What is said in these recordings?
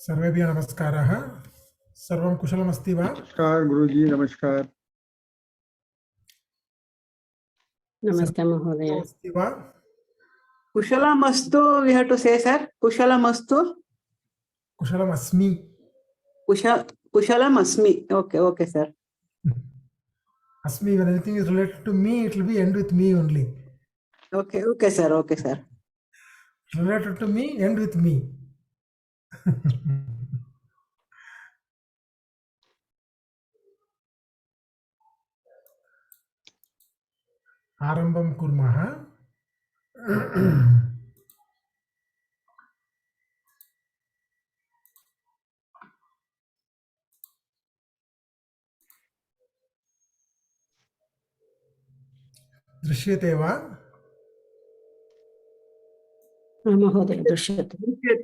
सर्वेभ्यः नमस्कारः। सर्वं कुशलमस्ति वा? नमस्कार गुरुजी, नमस्कार। नमस्ते महोदय। अस्ति वा? कुशलमस्तु. We have to say, sir. Kushalamastu. कुशलमस्मि. Kushalamasmi. Okay, sir. Asmi, when anything is related to me, it will be end with me only. Okay, sir. Related to me, end with me. आरम्भं कुर्मः। दृश्यते वा? महोदय दृश्यते।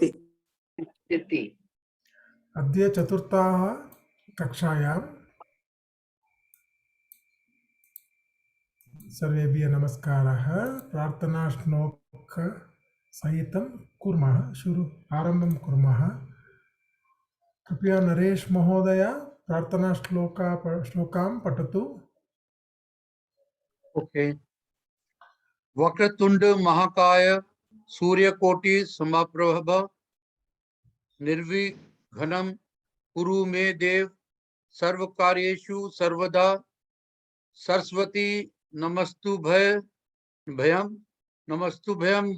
अद्य चतुर्थाः कक्षायां सर्वेभ्यः नमस्कारः। प्रार्थना श्लोक सहितं कुर्मः। आरम्भं कुर्मः। कृपया नरेश महोदय प्रार्थना श्लोकां पठतु। ओके। वक्रतुंड महाकाय सूर्यकोटि समप्रभ निर्विघ्नं कुरु मे देव सर्वकार्येषु सर्वदा सरस्वती नमस्तुभ्यं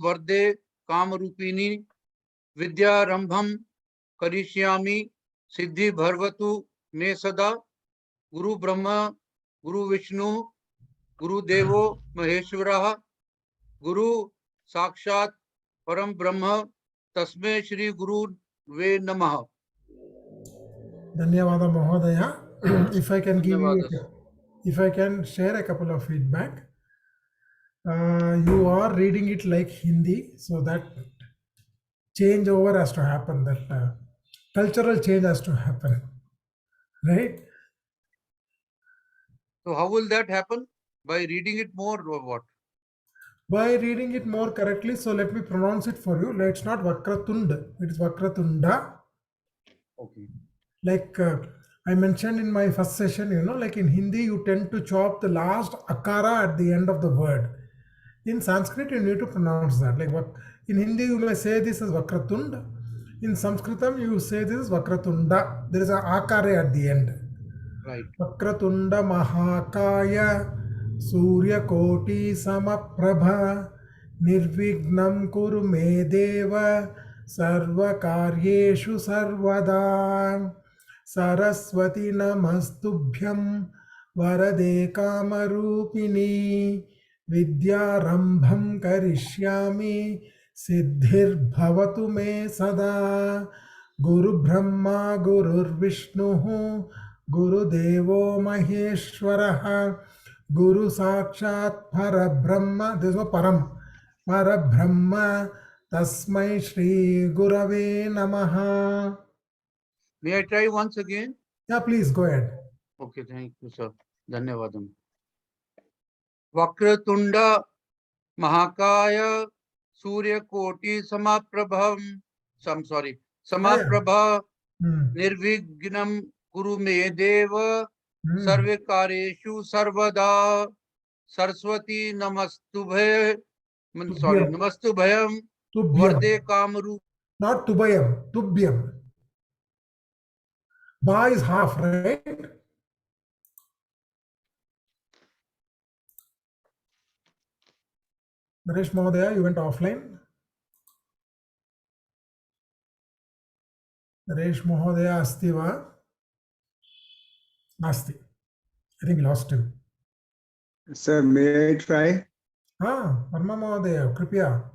वरदे कामरूपिणी विद्यारंभं करिष्यामि सिद्धि भर्वतु मे सदा गुरु ब्रह्मा गुरु विष्णु गुरुदेवो महेश्वरः गुरु साक्षात् परम ब्रह्म तस्मै श्री गुरु वे नमः। धन्यवाद महोदय। If I can give you, if I can share a couple of feedback. You are reading it like Hindi, so that change over has to happen. That cultural change has to happen, right? So how will that happen? By reading it more or what? By reading it more correctly. So let me pronounce it for you. It's not Vakratund, it is Vakratunda. Okay. Like I mentioned in my first session, like in Hindi, you tend to chop the last akara at the end of the word. In Sanskrit, you need to pronounce that. Like in Hindi, you may say this as Vakratund. In Sanskritam, you say this is Vakratunda. There is an akara at the end. Right. Vakratunda Mahakaya Suryakoti Samaprabha Nirvignam Kuru Me Deva Sarva Karyeshu Sarvada Saraswati Namastubhyam Varade Kamarupini Vidyarambham Karishyami Siddhir Bhavatu Me Sada Guru Brahma Gurur Vishnuhu Gurudevo Maheshwaraha Guru Sakshat Parabrahma. There is no Param. Parabrahma Tasmai Shri Gurave Namaha. May I try once again? Yeah, please go ahead. Okay, thank you, sir. Dhanyavadam. Vakratunda Mahakaya Suryakoti Samaprabham. Samaprabha Nirvignam Guru Me Deva Sarve Kareshu Sarvada Saraswati Namastubhyam Varde Kamaru. Not Tubhayam, Tubhyam. Ba is half, right? Naresh Mahodaya, you went offline. Naresh Mahodaya asti va? Nasti. I think we lost him. Sir, may I try? Varma Mahodaya, Kripya.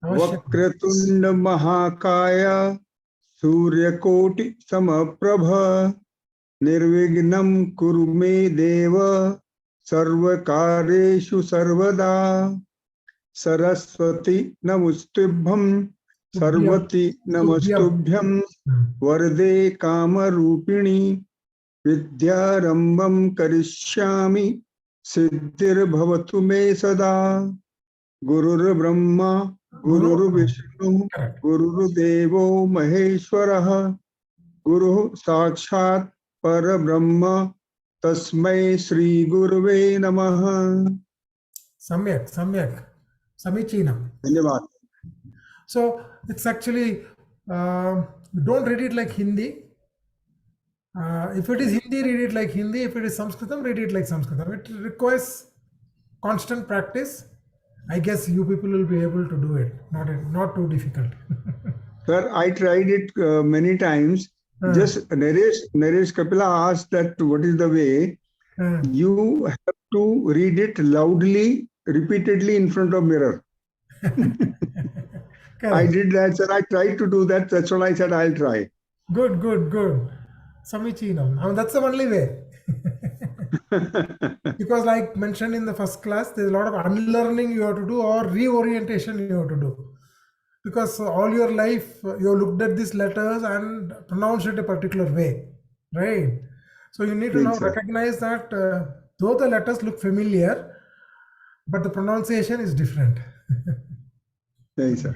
Vakratunda महाकाय सूर्यकोटि समप्रभ निर्विघ्नं कुरु मे देव सर्वकार्येषु सर्वदा सरस्वती नमस्तुभ्यं सर्वती नमस्तुभ्यं वरदे कामरूपिणी विद्यारंभं करिष्यामि सिद्धिर्भवतु मे सदा गुरुर्ब्रह्मा गुरुर्विष्णु Correct. गुरुर्देवो महेश्वरः गुरुः साक्षात् परब्रह्म तस्मै श्री गुरुवे नमः। Samyak, samyak, samichinam. धन्यवाद। So it's actually, don't read it like Hindi. If it is Hindi, read it like Hindi. If it is Sanskritam, read it like Sanskritam. It requires constant practice. I guess you people will be able to do it. Not too difficult. Sir, I tried it many times. Just Naresh Kapila asked that what is the way. You have to read it loudly, repeatedly in front of mirror. I did that, sir. I tried to do that. That's what I said. I'll try. Good, good, good. Samichinam. I mean, that's the only way. Because like mentioned in the first class, there's a lot of unlearning you have to do or reorientation you have to do. Because all your life you looked at these letters and pronounced it a particular way, right? So you need to now recognize that though the letters look familiar, but the pronunciation is different. Yes, sir.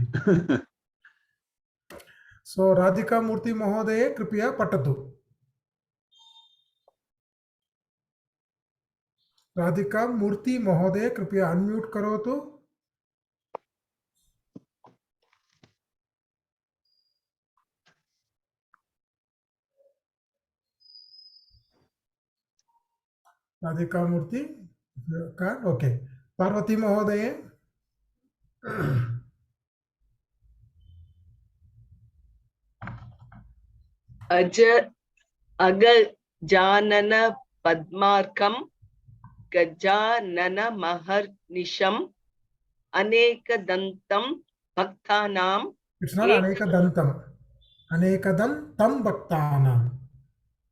So Radhika Murthy Mahodaya Kripiya Patatu. Radhika Murthy Mahodaya Kripiya unmute karo to. Radhika Murthy, okay. Parvati Mahodaya. अगजानन पद्मार्कं Gajanan महर्निशम् अनेकदन्तं भक्तानां It's not Anekadantam. Anekadantam Bhaktanam.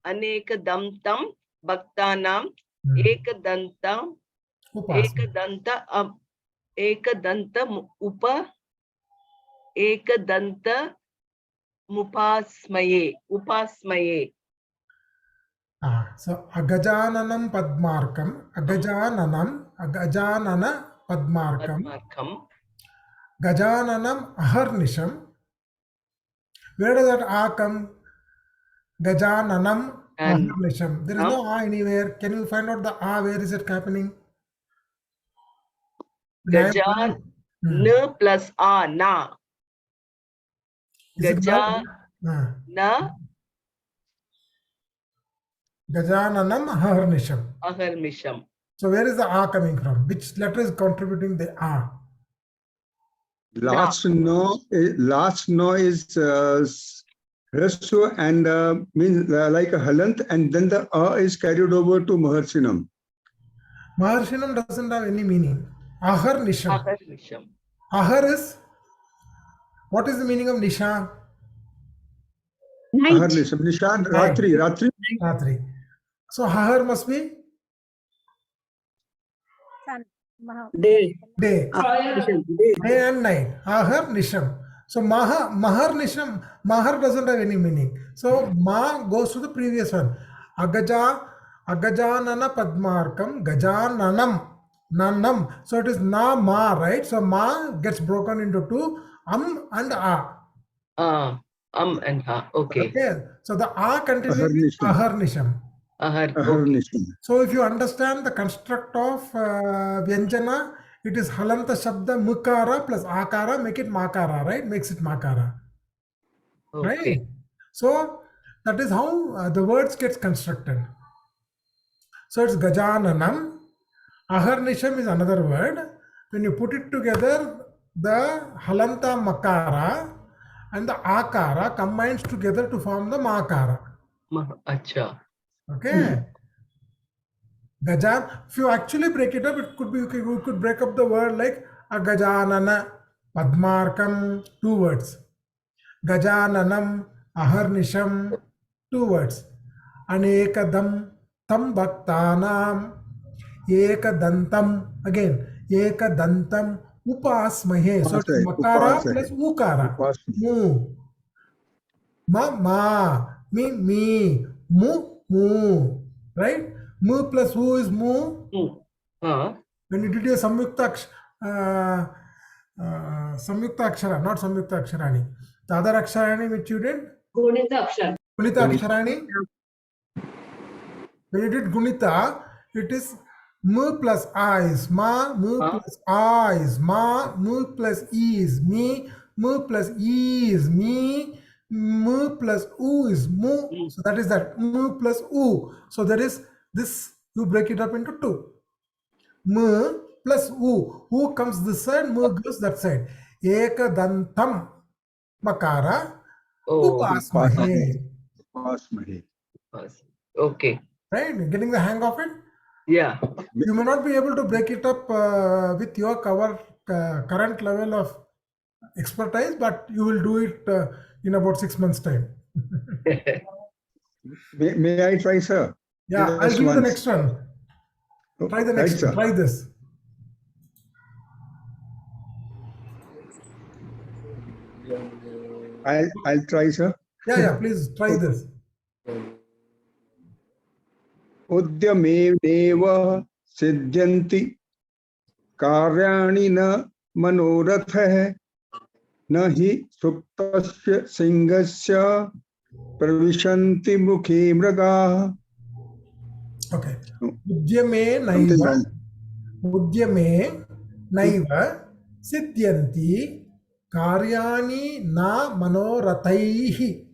अनेकदन्तं भक्तानां एकदन्तं उपास्मये So Agajananam Padmarkam, Agajanana Padmarkam, Gajananam Aharnisham. Where does that A come? Gajananam Aharnisham. There is no A anywhere. Can you find out the A? Where is it happening? गजा न plus आ ना गजा न Gajananam Aharnisham. अहर्निशम्. So where is the A coming from? Which letter is contributing the A? Last no is Hrasu and means like a halant, and then the is carried over to Maharshinam. Maharshinam doesn't have any meaning. Aharnisham. अहर्निशम्. Ahar is, what is the meaning of Nisha? Aharnisham. Nishan, Ratri. Ratri. So Ahar must be Day. day. Day and night. Ahar Nisham. So Mahar Nisham, Mahar doesn't have any meaning. So Ma goes to the previous one. Agajanana Padmarkam, Gajananam, Nanam. So it is Na Ma, right? So Ma gets broken into two, and A. And ha. Okay. So the A continues Ahar Nisham. Aharnisham. So if you understand the construct of Vyanjana, it is Halanta Shabda Mukara plus Akara, make it Makara, right? Makes it Makara. Okay. Right? So that is how the words gets constructed. So it's Gajananam. Aharnisham is another word. When you put it together, the Halanta Makara and the Akara combines together to form the Makara. Acha. Okay. Gajan, if you actually break it up, it could be, you could break up the word like Agajanana, Padmarkam, 2 words. Gajananam, Aharnisham, 2 words. Anekadam, Tam Bhaktanam, Ekadantam, again, Ekadantam, Upasmahe. So it's Makara plus Ukara. Mu. Ma, mi, mu, right? Mu plus who is mu? When you did your Samyukta Samyukta Akshara, not Samyukta Aksharani. The other Aksharani which you did? Gunita Akshar. Gunita Aksharani. When you did Gunita, it is M plus I is ma, M plus I is ma, M plus E is me, M plus E is me, M plus U is mu. So that is that M plus U. So there is this, you break it up into two. M plus U. U comes this side, M goes that side. Ekadantam makara upasmahe. Upasmahe. Okay. Right? Getting the hang of it? Yeah. You may not be able to break it up with your current level of expertise, but you will do it in about 6 months' time. May I try, sir? Yeah, I'll Just give you the once. next one. Try the Right, next sir. one. Try this. I'll try, sir. Yeah, please try this. उद्यमेनेव सिद्ध्यन्ति कार्याणि न मनोरथः न हि सुप्तस्य सिंहस्य प्रविशन्ति मुखे मृगाः. Okay. Udyame Something naiva. wrong. Udyame naiva siddhyanti karyani na manorathaihi.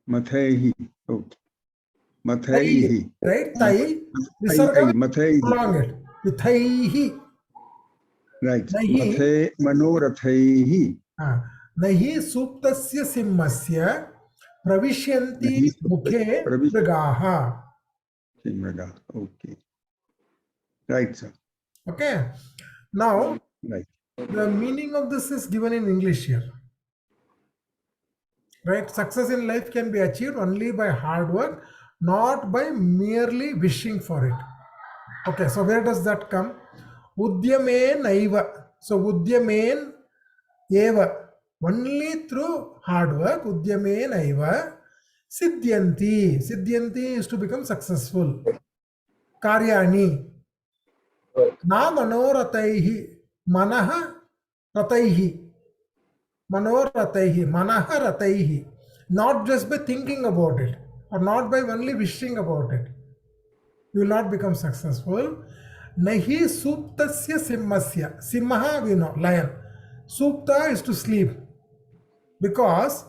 Mathaihi. Okay. Mathaihi. Right? Tai. Visarga. Mathaihi. Prolong it. Vithaihi. Right. Nahi. Mathe manorathaihi. Nahi suptasya simmasya pravishyanti Nahi mukhe mrigaha. Mriga. Okay. Right, sir. Okay. Now, Right. the meaning of this is given in English here. Right? Success in life can be achieved only by hard work, not by merely wishing for it. Okay, so where does that come? Udyame naiva. So Udyame eva. Only through hard work, Udyame naiva. Siddhyanti. Siddhyanti is to become successful. Karyani. Na manorataihi. Manaha rataihi. Manorataihi. Manaha rataihi. Not just by thinking about it, or not by only wishing about it, you will not become successful. Nahi suptasya simmasya. Simha, we know, lion. Supta is to sleep. Because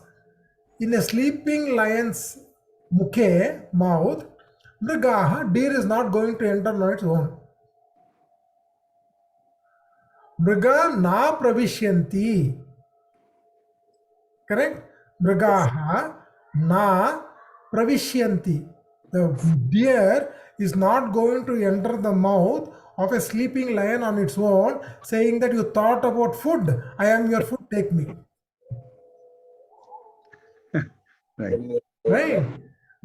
in a sleeping lion's mukhe, mouth, mrigaha, deer is not going to enter on its own. Mriga na pravishyanti. Correct? Mrigaha na pravishyanti. The deer is not going to enter the mouth of a sleeping lion on its own, saying that you thought about food. I am your food, take me. Right. Right?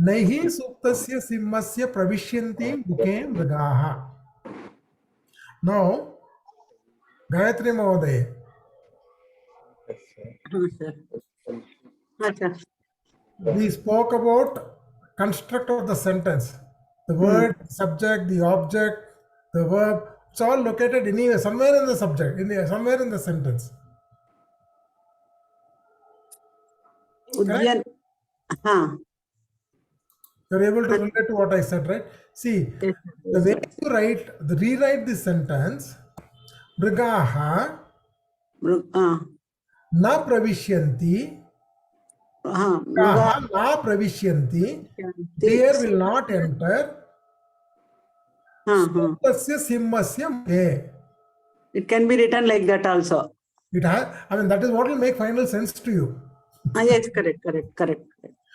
Nahi suptasya simmasya pravishyanti mukhe mrigaha. Now, Gayatri Mahoday, we spoke about construct of the sentence. The word, subject, the object, the verb, it's all located anywhere, somewhere in the subject, somewhere in the sentence. Udyan. You're able to relate to what I said, right? See, the way you rewrite this sentence, Mrigaha na pravishyanti, Mrigaha na pravishyanti, deer will not enter, Suptasya simmasya mukhe. It can be written like that also. It has, I mean, that is what will make final sense to you. Yes, correct.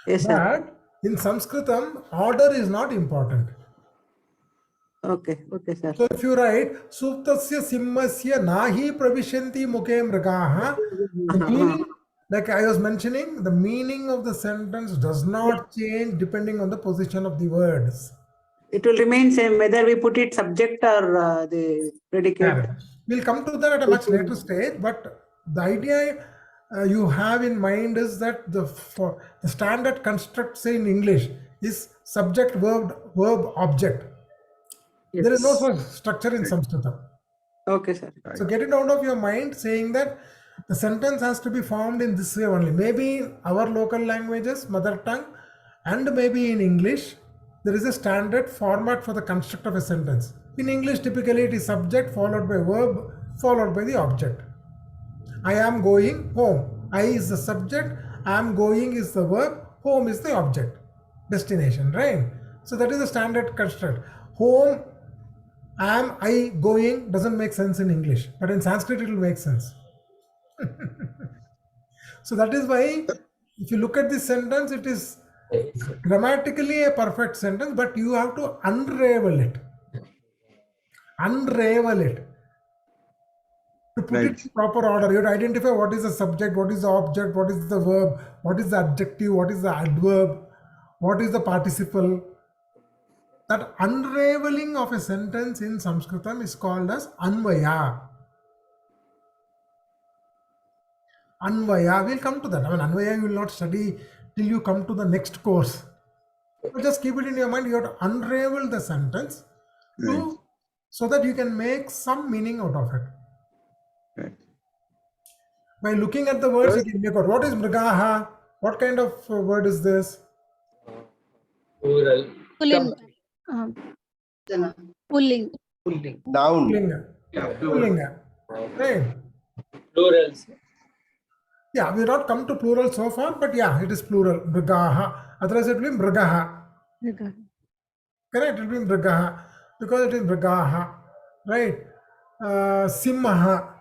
Yes, sir. But in Sanskritam, order is not important. Okay, sir. So if you write Suptasya simmasya nahi pravishyanti mukhe mrigaha, the meaning, like I was mentioning, the meaning of the sentence does not change depending on the position of the words. It will remain same whether we put it subject or the predicate. Yeah. We'll come to that at a much later stage, but the idea you have in mind is that the standard construct, say in English, is subject, verb, object. Yes. There is no such structure in Sanskrit. Okay, sir. So get it out of your mind saying that The sentence has to be formed in this way only. Maybe in our local languages, mother tongue, and maybe in English, there is a standard format for the construct of a sentence. In English, typically it is subject followed by verb followed by the object. I am going home. I is the subject, I am going is the verb, home is the object, destination, right? So that is the standard construct. Home, am I going doesn't make sense in English, but in Sanskrit it will make sense. So that is why if you look at this sentence, it is grammatically a perfect sentence, but you have to unravel it. Unravel it. To put it in proper order, you have to identify what is the subject, what is the object, what is the verb, what is the adjective, what is the adverb, what is the participle. That unraveling of a sentence in Sanskritam is called as Anvaya. Anvaya, we'll come to that. I mean, Anvaya you will not study till you come to the next course. So just keep it in your mind. You have to unravel the sentence so that you can make some meaning out of it. Right. By looking at the words, you can make out what is mrigaha, what kind of word is this? Plural. Pulling. Pulling. Noun. Pullinga. Pullinga. Right. Plurals. Yeah, we have not come to plural so far, but yeah, it is plural. Mrigaha. Otherwise, it will be mrigaha. Correct? It will be mrigaha because it is mrigaha. Right? Simha.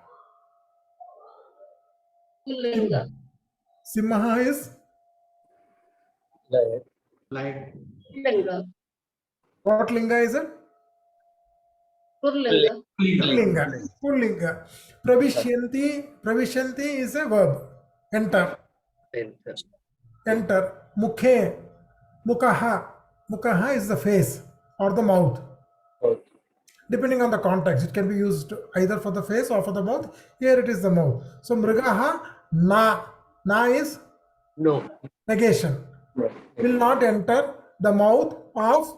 Simha is what linga is it? Pullinga. Pullinga. Pravishyanti is a verb. Enter. Enter. Mukhe. Mukaha. Mukaha is the face or the mouth. Depending on the context, it can be used either for the face or for the mouth. Here it is the mouth. So mrigaha na. Na is No. negation. Will not enter the mouth of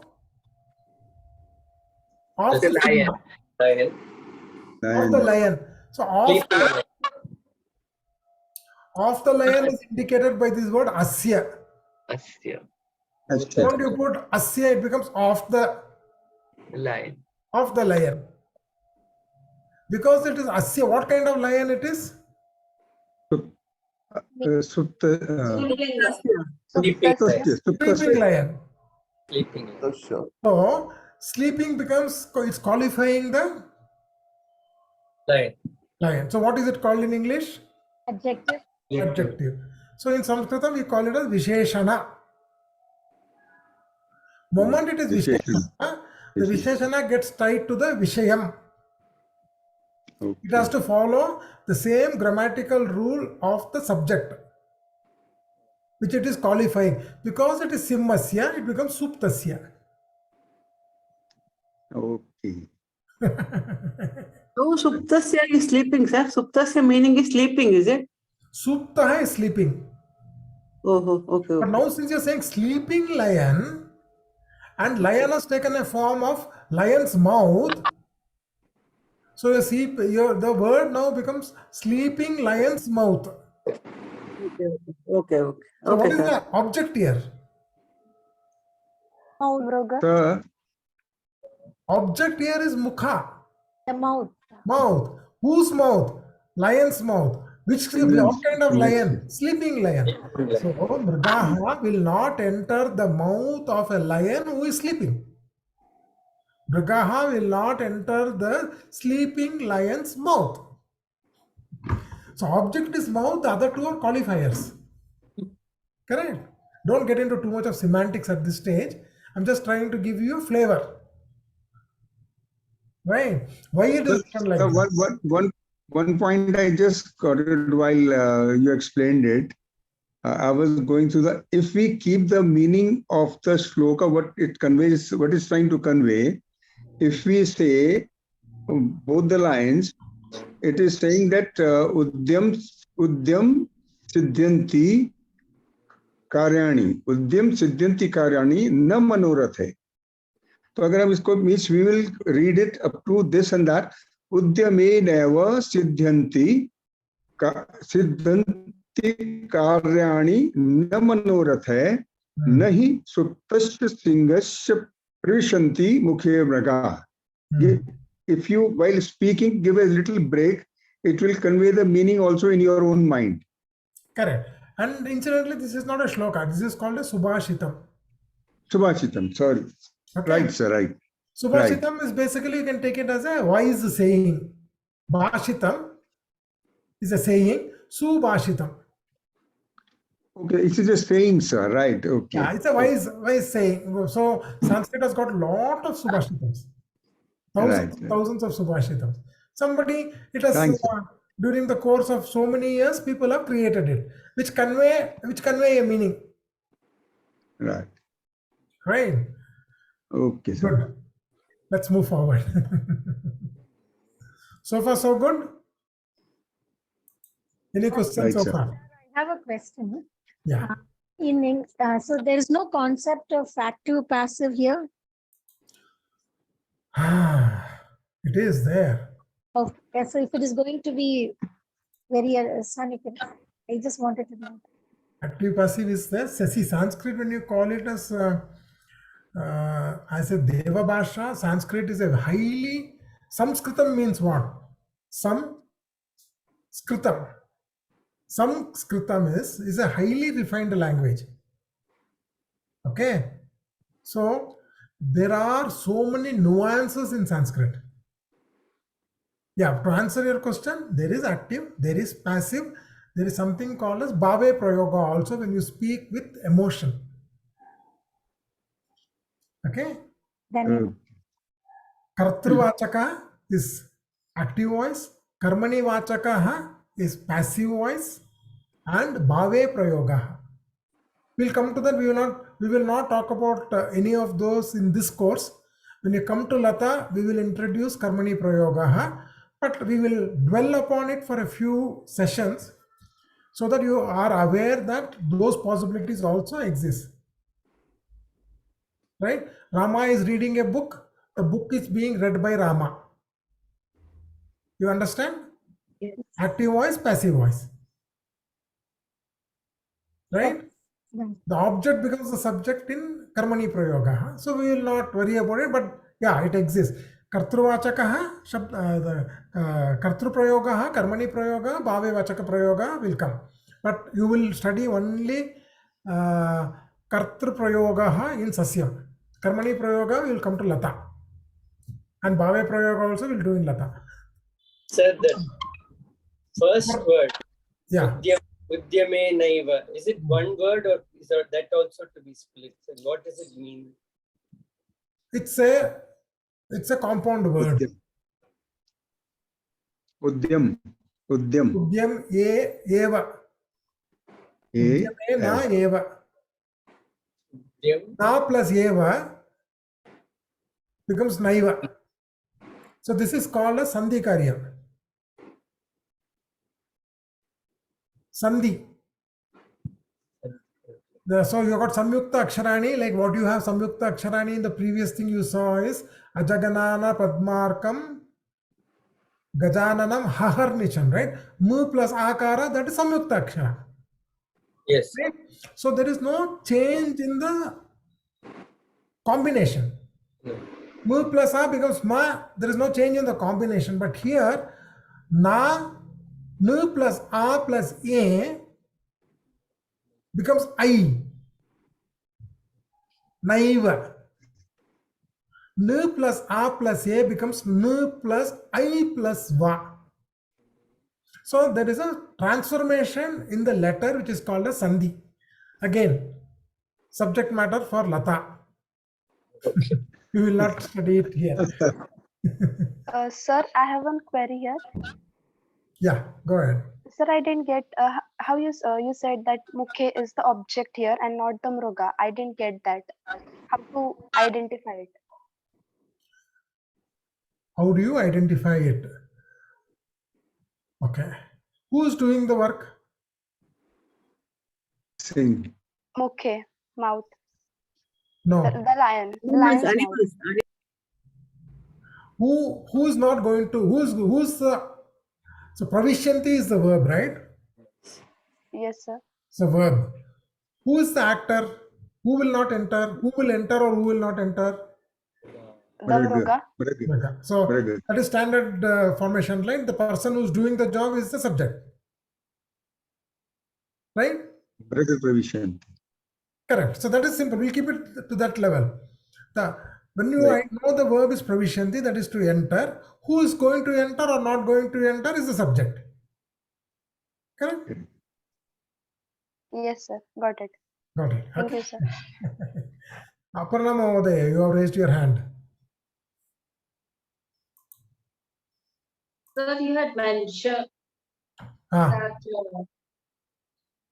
The lion. Lion. of the lion. So of the lion is indicated by this word asya. Asya. Don't you put asya, it becomes of the Lion. lion. Because it is asya, what kind of lion it is? Sleeping lion. Sleeping. So sleeping becomes, it's qualifying the Lion. lion. So what is it called in English? Adjective. Adjective. So in Sanskritam we call it as Visheshana. Moment it is Visheshana, the Visheshana gets tied to the Vishayam. It has to follow the same grammatical rule of the subject, which it is qualifying. Because it is Simmasya, it becomes Suptasya. Okay. So Suptasya is sleeping, sir. Suptasya meaning is sleeping, is it? Suptaha is sleeping. Oh, okay. But now since you're saying sleeping lion, and lion has taken a form of lion's mouth, so you see the word now becomes sleeping lion's mouth. Okay. So what is the object here? Sir, Object here is mukha. The mouth. Mouth. Whose mouth? Lion's mouth. What kind of lion? Sleeping lion. So mrigaha will not enter the mouth of a lion who is sleeping. Mrigaha will not enter the sleeping lion's mouth. So object is mouth, the other two are qualifiers. Correct? Don't get into too much of semantics at this stage. I'm just trying to give you a flavor. Right? Why it is written like that? One point I just got it while you explained it. I was going through if we keep the meaning of the shloka, what it conveys, what it's trying to convey, if we say both the lines, it is saying that Udyam Siddhyanti Karyani na manorathe. तो अगर हम इसको means we will read it up to this and that उद्यमेनैव सिद्ध्यन्ति सिद्धंति कार्याणि न मनोरथ है न हि सुप्तस्य सिंहस्य प्रविशन्ति मुखे मृगाः. If you, while speaking, give a little break, it will convey the meaning also in your own mind. Correct. And incidentally, this is not a shloka. This is called a subhashitam. Subhashitam, sorry. Okay. Right, sir, right. Subhashitam is basically, you can take it as a wise saying. Bhashitam is a saying. Subhashitam. Okay, it is a saying, sir, right? Okay. Yeah, it's a wise saying. So Sanskrit has got a lot of subhashitams. Thousands of subhashitams. Somebody, it has during the course of so many years, people have created it, which convey a meaning. Right. Right. Okay, sir. Good. Let's move forward. So far, so good. Any questions Right, so sir. far? I have a question. Yeah. So there is no concept of active passive here. It is there. Okay, so if it is going to be very sonic, I just wanted to know. Active passive is there. See, Sanskrit, when you call it as a Deva Bhasha, Sanskrit is a highly, Samskritam means what? Samskritam. Samskritam is a highly refined language. Okay. So there are so many nuances in Sanskrit. Yeah, to answer your question, there is active, there is passive, there is something called as bhave prayoga also when you speak with emotion. Okay. Then Kartruvachaka is active voice, karmani vachaka is passive voice, and bhave prayoga. We'll come to that. We will not talk about any of those in this course. When you come to Lata, we will introduce karmani prayoga, but we will dwell upon it for a few sessions so that you are aware that those possibilities also exist. Right? Rama is reading a book. The book is being read by Rama. You understand? Yes. Active voice, passive voice. Right? The object becomes the subject in karmani prayoga. So we will not worry about it, but yeah, it exists. Kartruvachaka, kartru prayoga, karmani prayoga, bhave vachaka prayoga will come. But you will study only kartru prayoga in Sasyam. Karmani prayoga will come to Lata. And bhave prayoga also will do in Lata. Sir, the first word, Yeah. Udyame Naiva, is it one word or is that also to be split? So what does it mean? It's a compound word. Udyam. Udyam eva. Udyame na eva. Na plus eva becomes naiva. So this is called a sandhi karyam. Sandhi. So you got samyukta aksharani, like what you have samyukta aksharani in the previous thing you saw is ajaganana padmarkam gajananam haharnicham, right? Mu plus akara, that is samyukta akshara. Yes. Right? So there is no change in the combination. No. Mu plus a becomes ma, there is no change in the combination, but here na, nu plus a plus a becomes I. Naiva. Nu plus a plus a becomes nu plus I plus va. So there is a transformation in the letter which is called a sandhi. Again, subject matter for Lata. Okay. We will not study it here. Sir, I have one query here. Yeah, go ahead. Sir, I didn't get how you said that mukhe is the object here and not the mruga. I didn't get that. How to identify it? How do you identify it? Okay. Who is doing the work? Sing. Mukhe, mouth. No. The lion. The lion's mouth. Who is not going to? Who's the So pravishyanti is the verb, right? Yes, sir. It's a verb. Who is the actor? Who will not enter? Who will enter or who will not enter? The mruga. Okay. So Mruga. that is standard formation, right? The person who's doing the job is the subject, right? Pravishanti. Correct. So that is simple. We'll keep it to that level. When you Right. I know the verb is pravishanti, that is to enter. Who is going to enter or not going to enter is the subject. Correct? Yes, sir. Got it. Got it. Thank Okay. you, sir. Aparna Mahodaya, you have raised your hand. Sir, you had mentioned Ah, that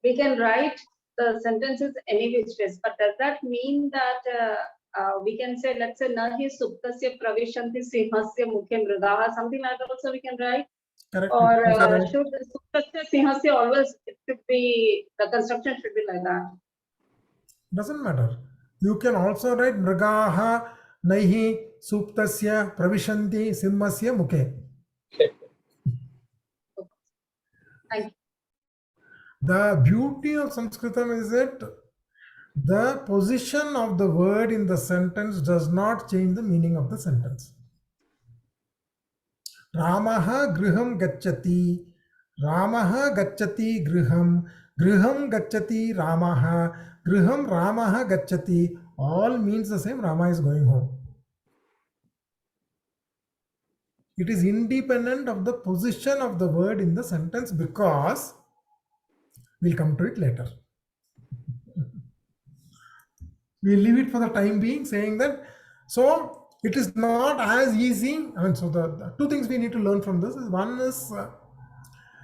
we can write the sentences any which ways, but does that mean that we can say, let's say, nahi suptasya pravishanti sinhasya mukhe mrigaha, something like that also we can write? correct. Or Correct. should suptasya sinhasya always, it should be, the construction should be like that? Doesn't matter. You can also write mrigaha naihi suptasya pravishanti simhasya mukhe. Thank you. The beauty of Sanskritam is that the position of the word in the sentence does not change the meaning of the sentence. Ramaha griham gacchati, Ramaha gacchati griham, griham gacchati Ramaha, griham Ramaha gacchati, all means the same. Rama is going home. It is independent of the position of the word in the sentence, because we'll come to it later. We'll leave it for the time being, saying that so it is not as easy. I mean, so the two things we need to learn from this is, one is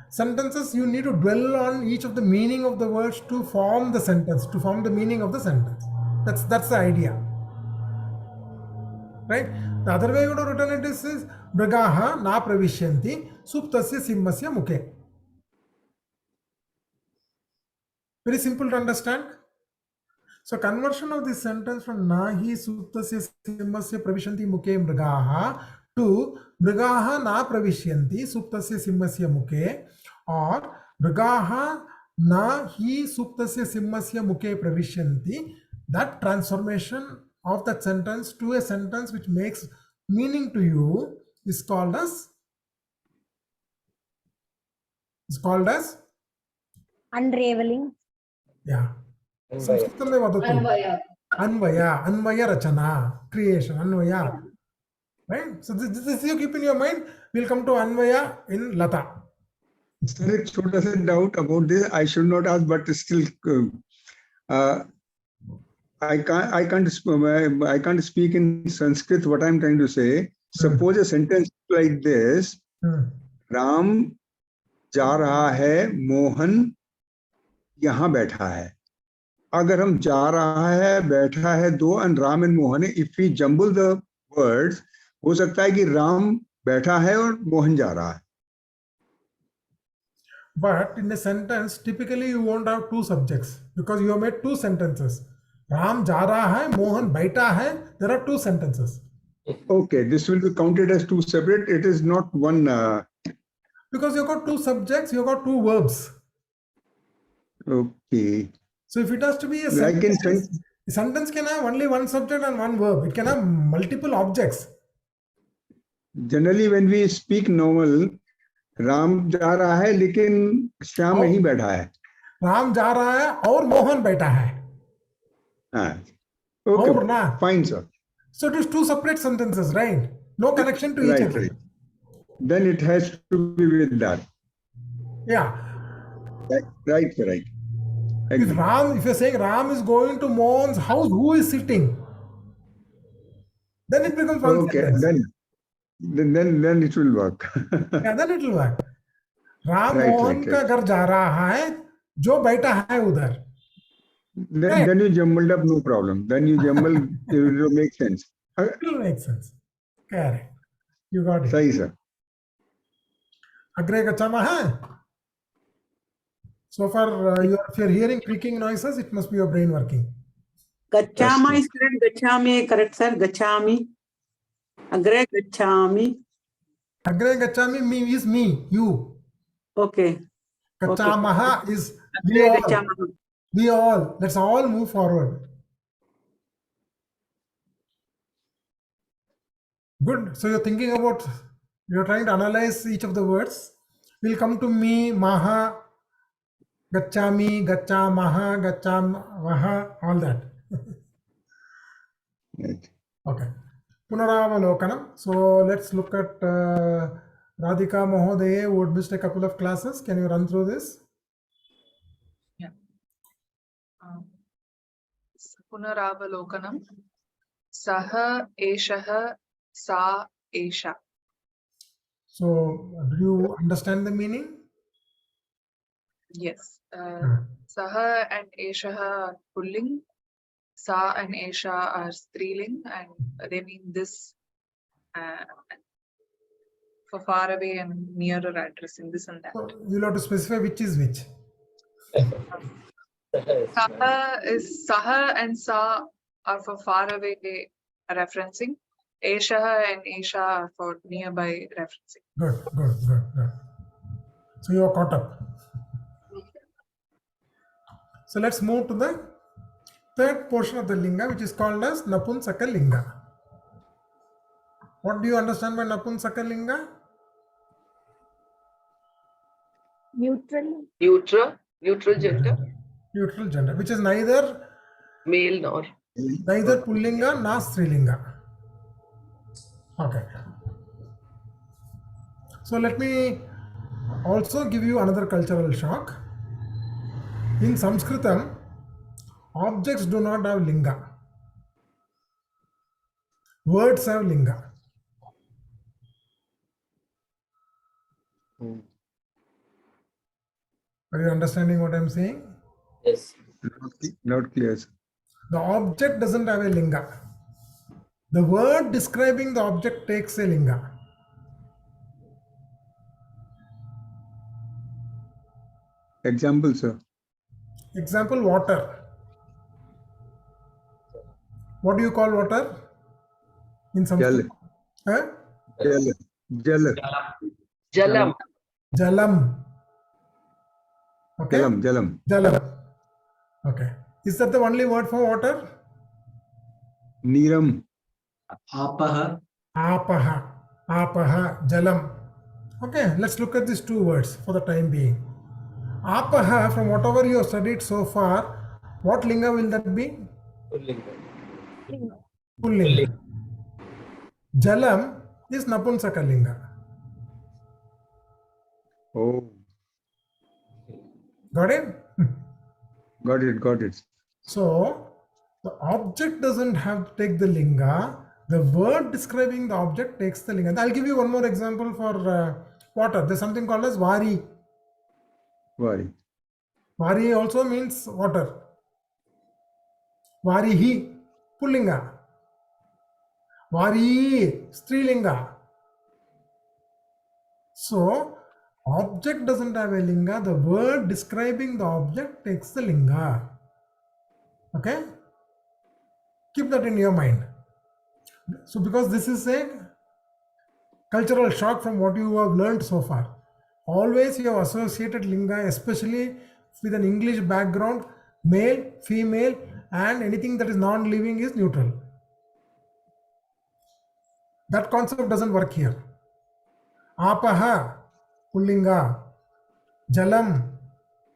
sentences, you need to dwell on each of the meaning of the words to form the sentence, to form the meaning of the sentence. That's the idea, right? The other way you would have written it is mrigaha na pravishyanti suptasya simhasya mukhe. Very simple to understand. So conversion of this sentence from nahi suptasya simhasya pravishanti mukhe mrigaha to mrigaha na pravishyanti suptasya simhasya mukhe, or mrigaha na hi suptasya simhasya mukhe pravishyanti, that transformation of that sentence to a sentence which makes meaning to you is called as Unraveling. yeah. Sanskritam mein vadatu. Anvaya. Anvaya rachana, creation, Anvaya. Right? So this you keep in your mind. We'll come to Anvaya in Lata. Sir, एक छोटा सा doubt about this. I should not ask, but still, I can't speak in Sanskrit. What I'm trying to say. Suppose a sentence like this: Ram जा रहा है, मोहन यहाँ बैठा है. अगर हम जा रहा है, बैठा है दो, and Ram and Mohan, if we jumble the words, हो सकता है कि राम बैठा है और मोहन जा रहा है. But in a sentence, typically you won't have two subjects because you have made two sentences. Ram ja raha hai, Mohan baita hai. There are two sentences. Okay, this will be counted as two separate. It is not one. Because you've got two subjects, you've got two verbs. Okay. So if it has to be a Like in sentence can have only one subject and one verb. It can have multiple objects. Generally, when we speak normal, Ram जा रहा है लेकिन श्याम नहीं बैठा है. राम जा रहा है और मोहन बैठा है. Okay, fine, sir. So it is two separate sentences, right? No connection to each other. Right. Then it has to be with that. Yeah. Right. If you're saying Ram is going to Mohan's house, who is sitting? Then it becomes one sentence. Then it will work. Yeah, then it will work. Ram Mohan का घर जा रहा है, जो बैठा है उधर. Then you jumbled up, no problem. Then you jumble, it will make sense. It will make sense. Correct. You got it. Sahi, sir. Agre gachamaha. So far, if you're hearing creaking noises, it must be your brain working. Gachama is correct. Gachami correct, sir. Gachami. Agre gachami. Agre gachami is me, you. Okay. Gachamaha is we Agre all. gachamaha. We all. Let's all move forward. Good. So you're trying to analyze each of the words. We'll come to me, maha, gachami, gachamaha, gachamaha, all that. Right. Okay. Punaravalokanam. So let's look at Radhika Mahodaya, who had missed a couple of classes. Can you run through this? Yeah. Punaravalokanam. Saha eshaha sa esha. So do you understand the meaning? Yes. Saha and eshaha are pulling. Sa and esha are striling, and they mean this for far away and nearer addressing this and that. So you'll have to specify which is which. Saha and sa are for far away referencing. Eshaha and esha are for nearby referencing. Good. So you are caught up. So let's move to the third portion of the linga, which is called as Napunsaka linga. What do you understand by Napunsaka linga? Neutral. Neutral gender. Neutral gender, which is neither Male nor. Pullinga nor Strilinga. Okay. So let me also give you another cultural shock. In Sanskritam, objects do not have linga. Words have linga. Are you understanding what I'm saying? Yes. Not clear. The object doesn't have a linga. The word describing the object takes a linga. Example, sir. Example, water. What do you call water in Sanskrit? Huh? Jal. Jalam. Jalam. Okay. Jalam. Okay. Is that the only word for water? Neeram. Apaha, jalam. Okay, let's look at these two words for the time being. Apaha, from whatever you have studied so far, what linga will that be? Pullinga. Jalam is Napunsaka linga. Oh. Got it? Got it. So, the object doesn't have to take the linga. The word describing the object takes the linga. I'll give you one more example for water. There's something called as vari. Vari also means water. Varihi, Pullinga. Vari, Strilinga. So, object doesn't have a linga. The word describing the object takes the linga. Okay? Keep that in your mind. So, because this is a cultural shock from what you have learned so far. Always you have associated linga, especially with an English background, male, female, and anything that is non-living is neutral. That concept doesn't work here. Apaha, Pullinga. Jalam,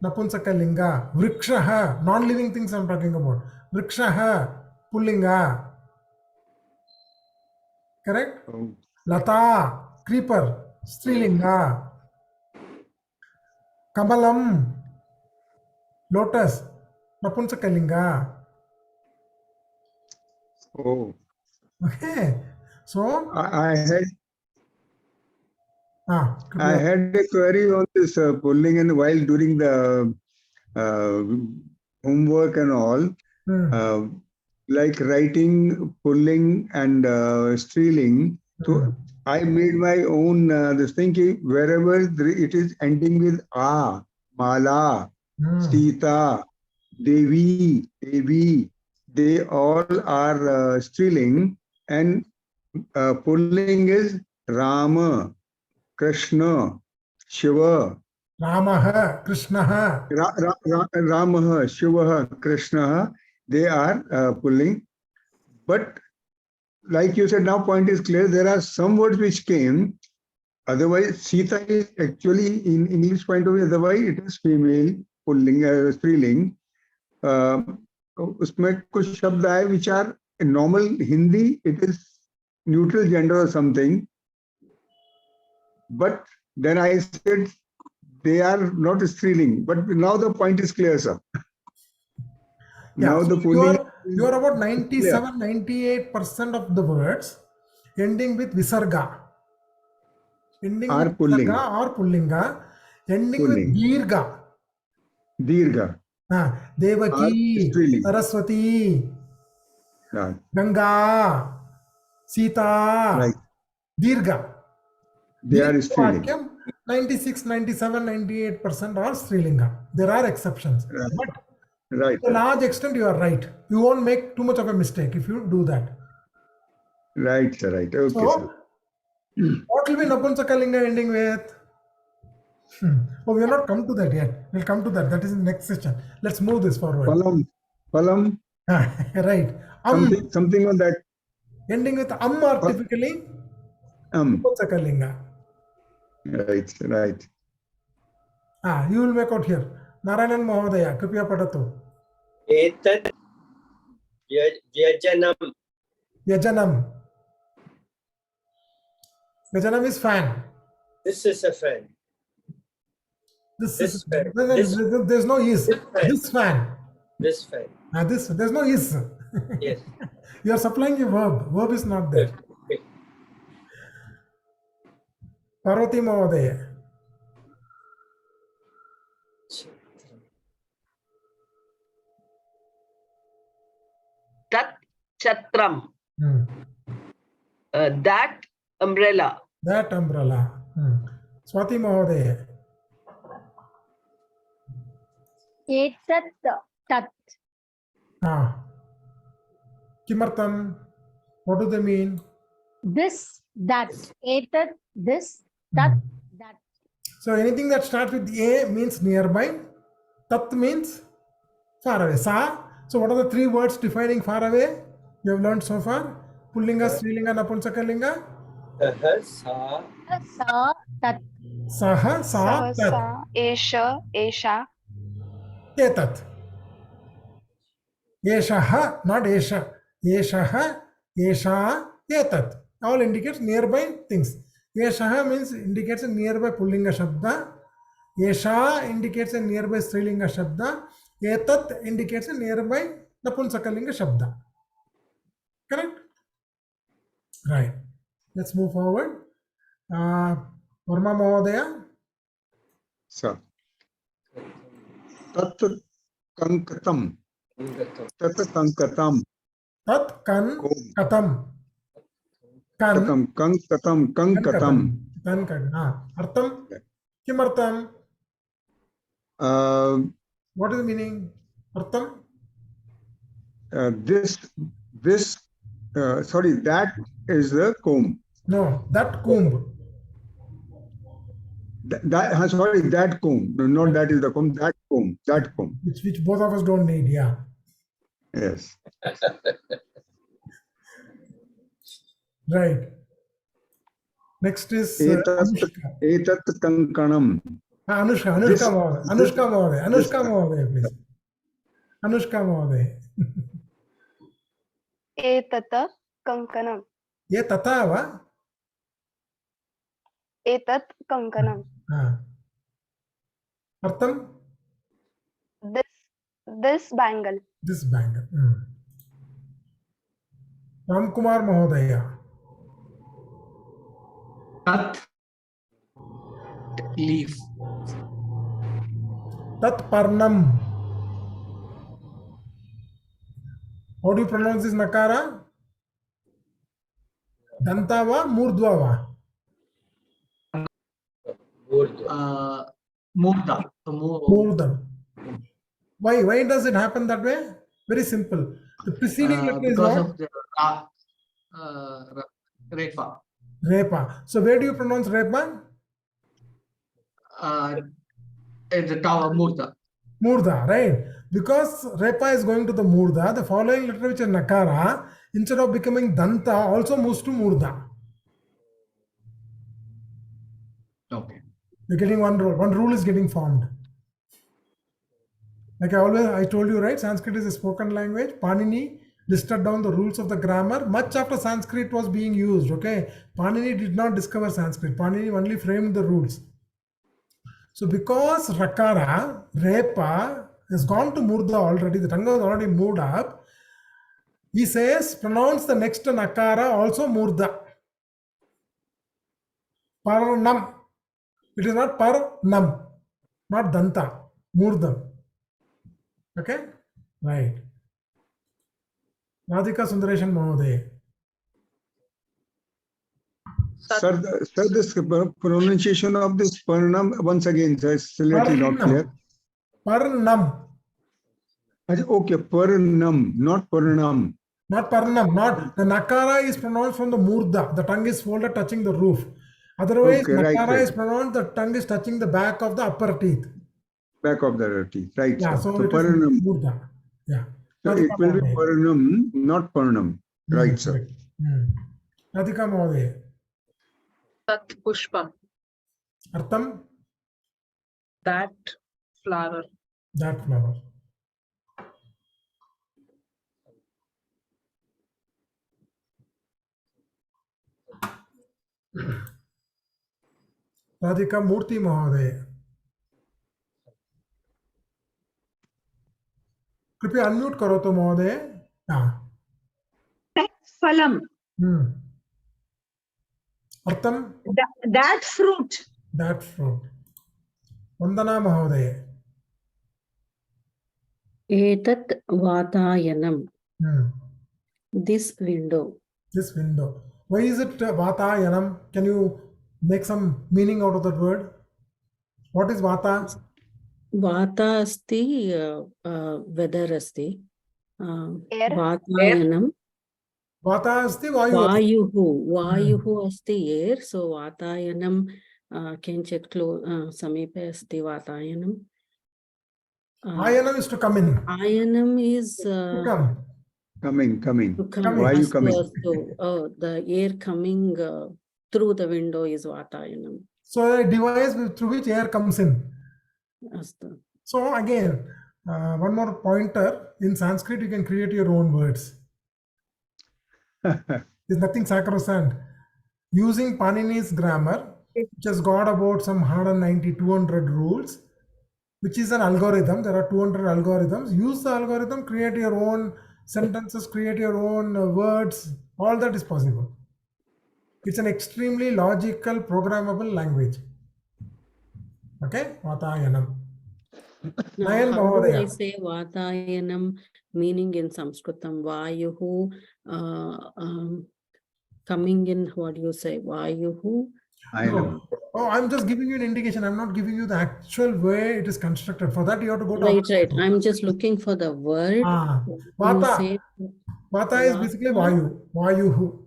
Napunsaka linga. Vrikshaha, non-living things I'm talking about. Vrikshaha, Pullinga. Correct? Oh. Lata, creeper, Strilinga. Kamalam, lotus, Napunsaka linga. Oh. Okay. So I had a query on this pulling and while during the homework and all, like writing, pulling and streeling. So I made my own this thing. Wherever it is ending with a, mala, sita, devi, they all are streeling, and pulling is Rama, Krishna, Shiva, Ramaha, Krishnaha. Ramah, Shivah, Krishna, they are pulling. But like you said, now point is clear. There are some words which came. Otherwise, Sita is actually in English point of view. Otherwise, it is female pulling, स्त्रीलिंग. उसमें कुछ शब्द आए which are in normal Hindi. It is neutral gender or something. But then I said they are not स्त्रीलिंग. But now the point is clear, sir. Yeah, Now so the pulling. you are about 97-98% of the words ending with visarga. Ending Are with pulling. visarga or pullinga. Ending Pulling. with dirga. Dirgha. Devaki, Striling. Saraswati, Right. Ganga, Sita, Right. Dirga. They are striling. Vakyam, 96, 97, 98% are Strilinga. There are exceptions. Right. But Right. to a large extent, you are right. You won't make too much of a mistake if you do that. Right, sir. Right. Okay, So, sir. what will be Napunsakalinga ending with? Oh, we have not come to that yet. We'll come to that. That is in the next session. Let's move this forward. Palam. Right. Something on that. Ending with or typically Napunsakalinga. Right, right. You will make out here. Narayanan Mahodaya, Kripya Padatu. Etat Yajanam. Yajanam. Yajanam is fan. This is a fan. This This is fan. there's no is. This fan. This fan. This fan. There's no is. Yes. You are supplying a verb. Verb is not there. Okay. Parvati Mahodaya. Tat Chatram. That umbrella. That umbrella. Swati Mahodaya. Etat tat. Kimartam. What do they mean? This, that. Etat, this, tat, that. So anything that starts with A means nearby. Tat means far away. Sa. So what are the three words defining far away you have learned so far? Pullinga, Strilinga, Napunsakalinga. Sa. Sa, tat. Saha, sa, tat. Sahasa, Esha, Esha. Etat. Eshaha, not Esha. Eshaha, Esha, Etat. All indicates nearby things. Eshaha means indicates a nearby Pullinga Shabda. Esha indicates a nearby Strilinga Shabda. Etat indicates a nearby Napunsakalinga Shabda. Correct? Right. Let's move forward. Varma Mahodaya. Sir. Tat Kankatam. Tat Kankatam. Tat kan katam. Kan Kankatam. Kankatam. Kan kan. Artham. Kimartham. What is the meaning? Artham. Sorry, that is the comb. No, that comb. Sorry, that comb. No, not that is the comb. That comb. That comb. Which both of us don't need. Yeah. Yes. Right. Next is Etat Kankanam. Anushka Mahodaya, please. Anushka Mahodaya. Etata Kankanam. Ye tata va? Etat Kankanam. Artham? This bangle. This bangle. Ramkumar Mahodaya. Tat leaf. Tat Parnam. How do you pronounce this Nakara? Dantava, Murdhava. Murda. Murdha. Why does it happen that way? Very simple. The preceding letter is because what? of the Repa. Repa. So where do you pronounce Repa? It's the tower, Murta. Murda, right? Because Repa is going to the Murda, the following letter which is Nakara, instead of becoming Danta, also moves to Murda. Okay. You're getting one rule is getting formed. Like I told you, right? Sanskrit is a spoken language. Panini listed down the rules of the grammar much after Sanskrit was being used. Okay, Panini did not discover Sanskrit. Panini only framed the rules. So because Rakara, Repa has gone to Murda already, the tongue was already moved up. He says pronounce the next Nakara also Murda. Paranam. It is not Paranam, not Danta, Murdam. Okay, right. Radhika Sundareshan Mahoday. Sir, this pronunciation of this Paranam once again, sir, is slightly not clear. Paranam. Okay, Paranam, not Paranam. Not Paranam, not the Nakara is pronounced from the Murda. The tongue is folded touching the roof. Otherwise, Okay, Nakara right. is pronounced, the tongue is touching the back of the upper teeth. Back of the teeth, right? Yeah, Sir. so So it is Paranam. Murda. Yeah. So it will be Paranam, not Paranam. Right, sir. Correct. Radhika Mahoday. Tat Pushpam. Artham, That flower. that flower. Radhika Murti Mahoday. कृपया unmute करो तो महोदय. Phalam. Artham, That fruit. that fruit. Vandana Mahoday. Etat Vatayanam. This window. This window. Why is it Vatayanam? Can you make some meaning out of that word? What is Vata? Vata asti weather asti. Air. Vatayanam. Vata asti Vayu. Vayuhu asti air. So Vatayanam can check Samipe asti Vatayanam. Ayanam is to come in. Ayanam is To come. Coming. Why are you coming? So the air coming through the window is Vatayanam. So a device through which air comes in. Astu. So again, one more pointer. In Sanskrit, you can create your own words. There's nothing sacrosanct. Using Panini's grammar, which has got about some 190, 200 rules, which is an algorithm. There are 200 algorithms. Use the algorithm, create your own sentences, create your own words. All that is possible. It's an extremely logical, programmable language. Okay? Vatayanam. Now, how do I say Vatayanam meaning in Sanskritam? Vayuhu coming in, what do you say? Vayuhu. Oh, I'm just giving you an indication. I'm not giving you the actual way it is constructed. For that, you have to go to... Right. I'm just looking for the word. Vata. Vata is basically Vayu. Vayuhu.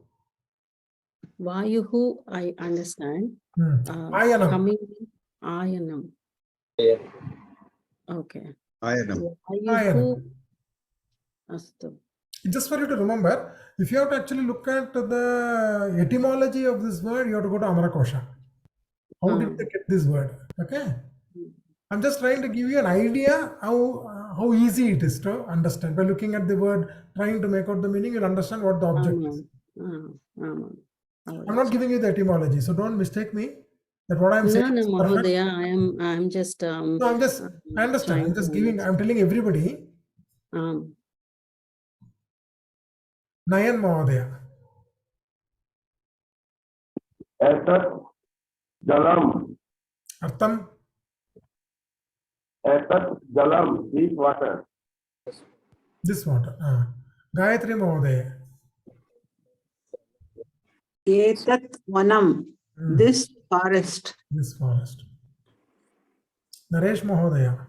Vayuhu, I understand. Ayanam. Coming in, Ayanam. Okay. Ayanam. Vayuhu. Astu. Just for you to remember, if you have to actually look at the etymology of this word, you have to go to Amarakosha. How did they get this word? Okay. I'm just trying to give you an idea how easy it is to understand. By looking at the word, trying to make out the meaning, you'll understand what the object is. I'm not giving you the etymology, so don't mistake me. That what I'm saying. No, Mahodaya, I'm just. No, I understand. I'm just giving. I'm telling everybody. Nayan Mahodaya. Etat Jalam. Artham. Etat Jalam, this water. This water. Gayatri Mahodaya. Etat Vanam. This forest. This forest. Naresh Mahodaya.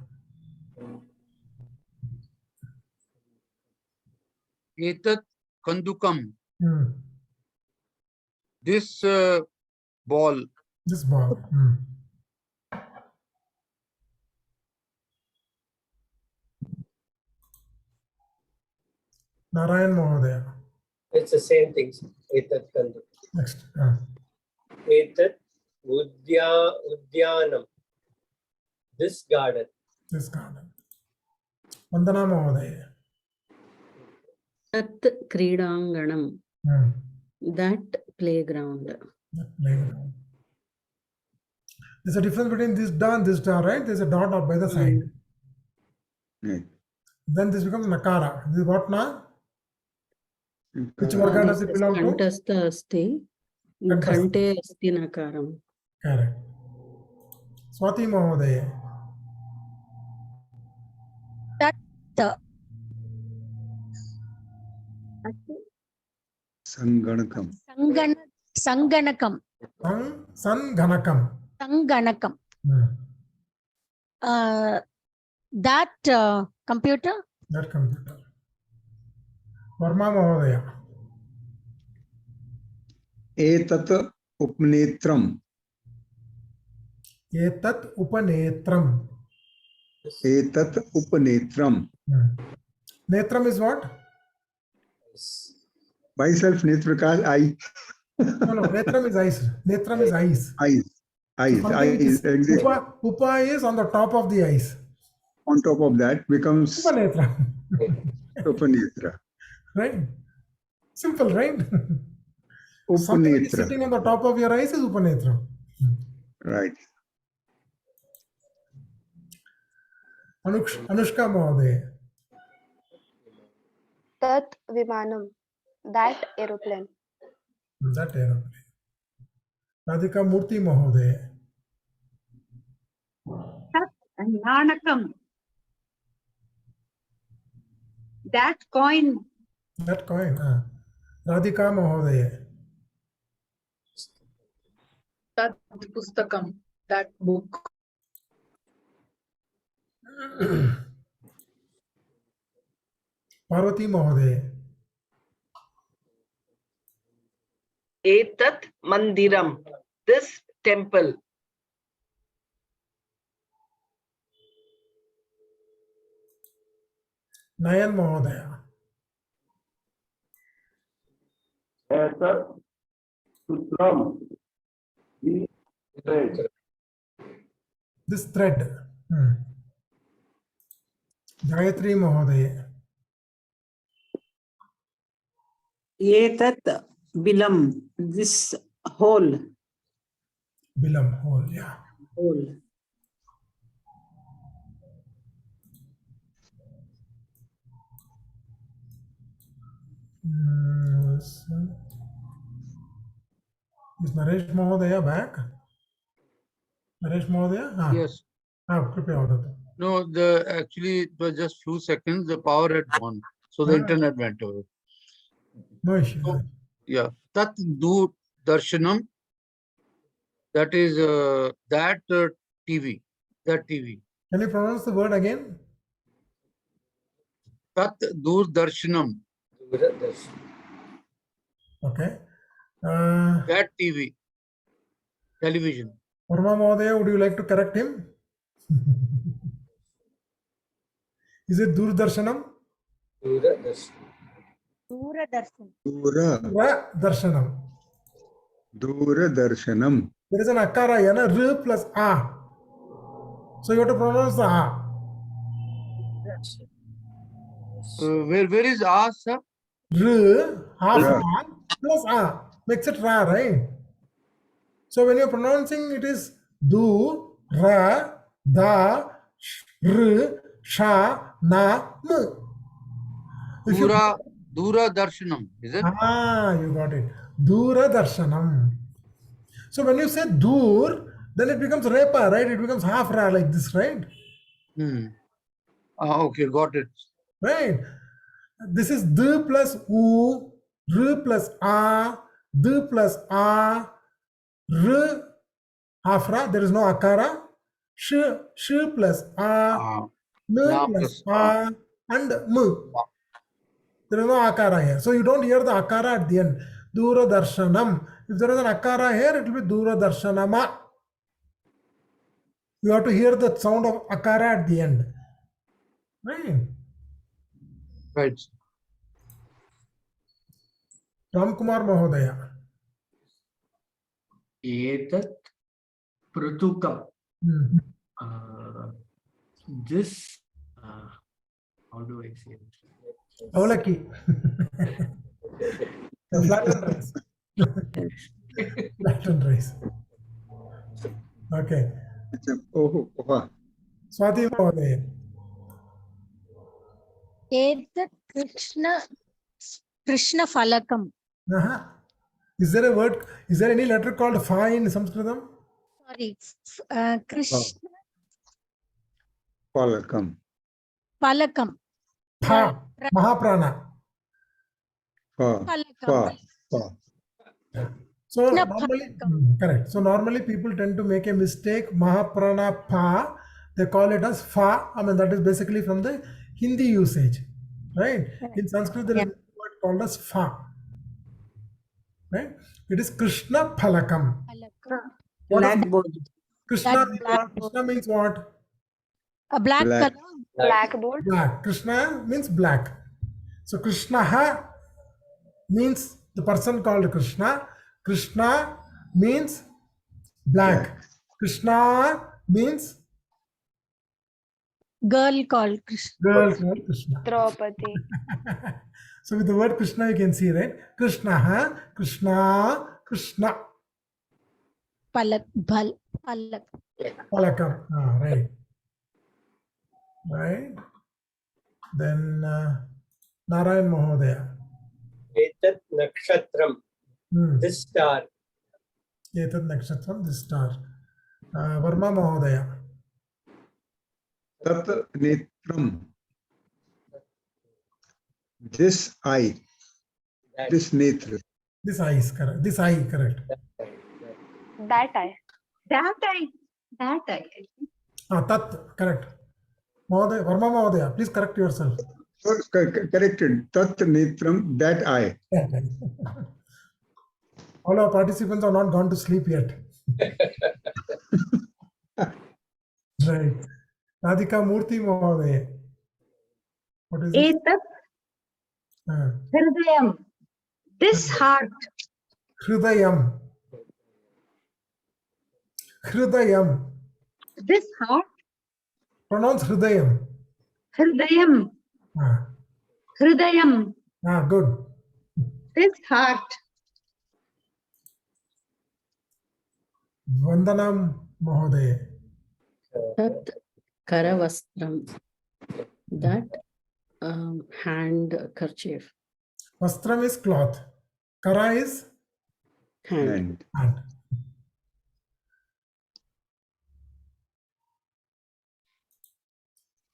Etat Kandukam. This ball. This ball. Narayan Mahodaya. It's the same thing. Etat Kandu. Next. Etat Udyanam. This garden. This garden. Vandana Mahodaya. Tat Kridanganam. That playground. That playground. There's a difference between this da and this da, right? There's a dot by the side. Right. Then this becomes nakara. This is what na? Which varga does it belong to? Kantastha asti. Khante asti nakaram. Correct. Swati Mahodaya. Tat. Sanganakam. Sanganakam. Sanganakam. Sanganakam. That computer. That computer. Varma Mahodaya. Etat upnetram. Etat upanetram. Etat upnetram. Netram is what? Myself, Netrakash, I. No, Netram is ice. Netram is ice. Ice. Upa is on the top of the ice. On top of that becomes Upanetra. Upanetra. Right? Simple, right? Something is Upanetra. sitting on the top of your ice is Upanetra. Right. Anushka Mahodaya. Tat Vimanam. That aeroplane. That aeroplane. Radhika Murthy Mahodaya. Nanakam. That coin. That coin. Radhika Mahodaya. Tat Pustakam. That book. Parvati Mahodaya. Etat Mandiram. This temple. Nayan Mahodaya. Etat Sutram. The thread. This thread. Gayatri Mahodaya. Etat bilam. This hole. Bilam, hole, yeah. Hole. Is Naresh Mahodaya back? Naresh Mahodaya? Yes. No, Actually, it was just few seconds. The power had gone. So the internet went away. No issue. So, yeah. Tat Du Darshanam. That is that TV. That TV. Can you pronounce the word again? Tat Doordarshanam. Okay. That TV. Television. Varma Mahodaya, would you like to correct him? Is it Doordarshanam? Doordarshan. Doordarshanam. Doordarshanam. There is an akara, r plus a. So you have to pronounce the a. Where is A, sir? R, half a plus a. Makes it ra, right? So when you're pronouncing, it is du, ra, da, r, sha, na, m. Dura Darshanam, is it? You got it. Dura Darshanam. So when you say dur, then it becomes repa, right? It becomes half ra like this, right? Okay, got it. Right. This is d plus u, r plus a, d plus a, r, half ra. There is no akara. Sh plus a, n plus a, and m. There is no akara here. So you don't hear the akara at the end. Dura darshanam. If there is an akara here, it will be dura darshanama. You have to hear the sound of akara at the end. Right. Right. Ramkumar Mahodaya. Etat Pratukam. This, how do I say this? Avalaki. The flattened rice. Flattened rice. Okay. Oh, oh. Swati Mahodaya. Etat Krishna Falakam. Is there a word? Is there any letter called Fa in Sanskritam? Sorry, Krishna Palakam. Palakam. Pha. Mahaprana. Pa. Palakam. Pa. So normally, correct. So normally people tend to make a mistake. Mahaprana Pa. They call it as Fa. I mean, that is basically from the Hindi usage, right? In Sanskrit, there is a word called as Fa. Right? It is Krishna Phalakam. What is Blackboard. Krishna means what? Krishna means what? A black color. Blackboard. Black. Krishna means black. So Krishna means the person called Krishna. Krishna means black. Krishna means Girl called Krishna. girl called Krishna. Draupadi. So with the word Krishna, you can see, right? Krishna, Krishna, Krishna. Palakam. Palakam. Right. Right. Then Narayan Mahodaya. Etat Nakshatram. This star. Etat Nakshatram, this star. Varma Mahodaya. Tat Netram. This eye. This netra. This eye is correct. This eye, correct. That eye. That eye. That eye. Tat, correct. Mahodaya, Varma Mahodaya, please correct yourself. Corrected. Tat Netram, that eye. All our participants are not gone to sleep yet. Right. Radhika Murthy Mahodaya. What is it? Etat Hridayam. This heart. Hridayam. Hridayam. This heart. Pronounce Hridayam. Hridayam. Hridayam. Good. This heart. Vandanam Mahodaya. Tat Karavastram. That hand kerchief. Vastram is cloth. Kara is Hand.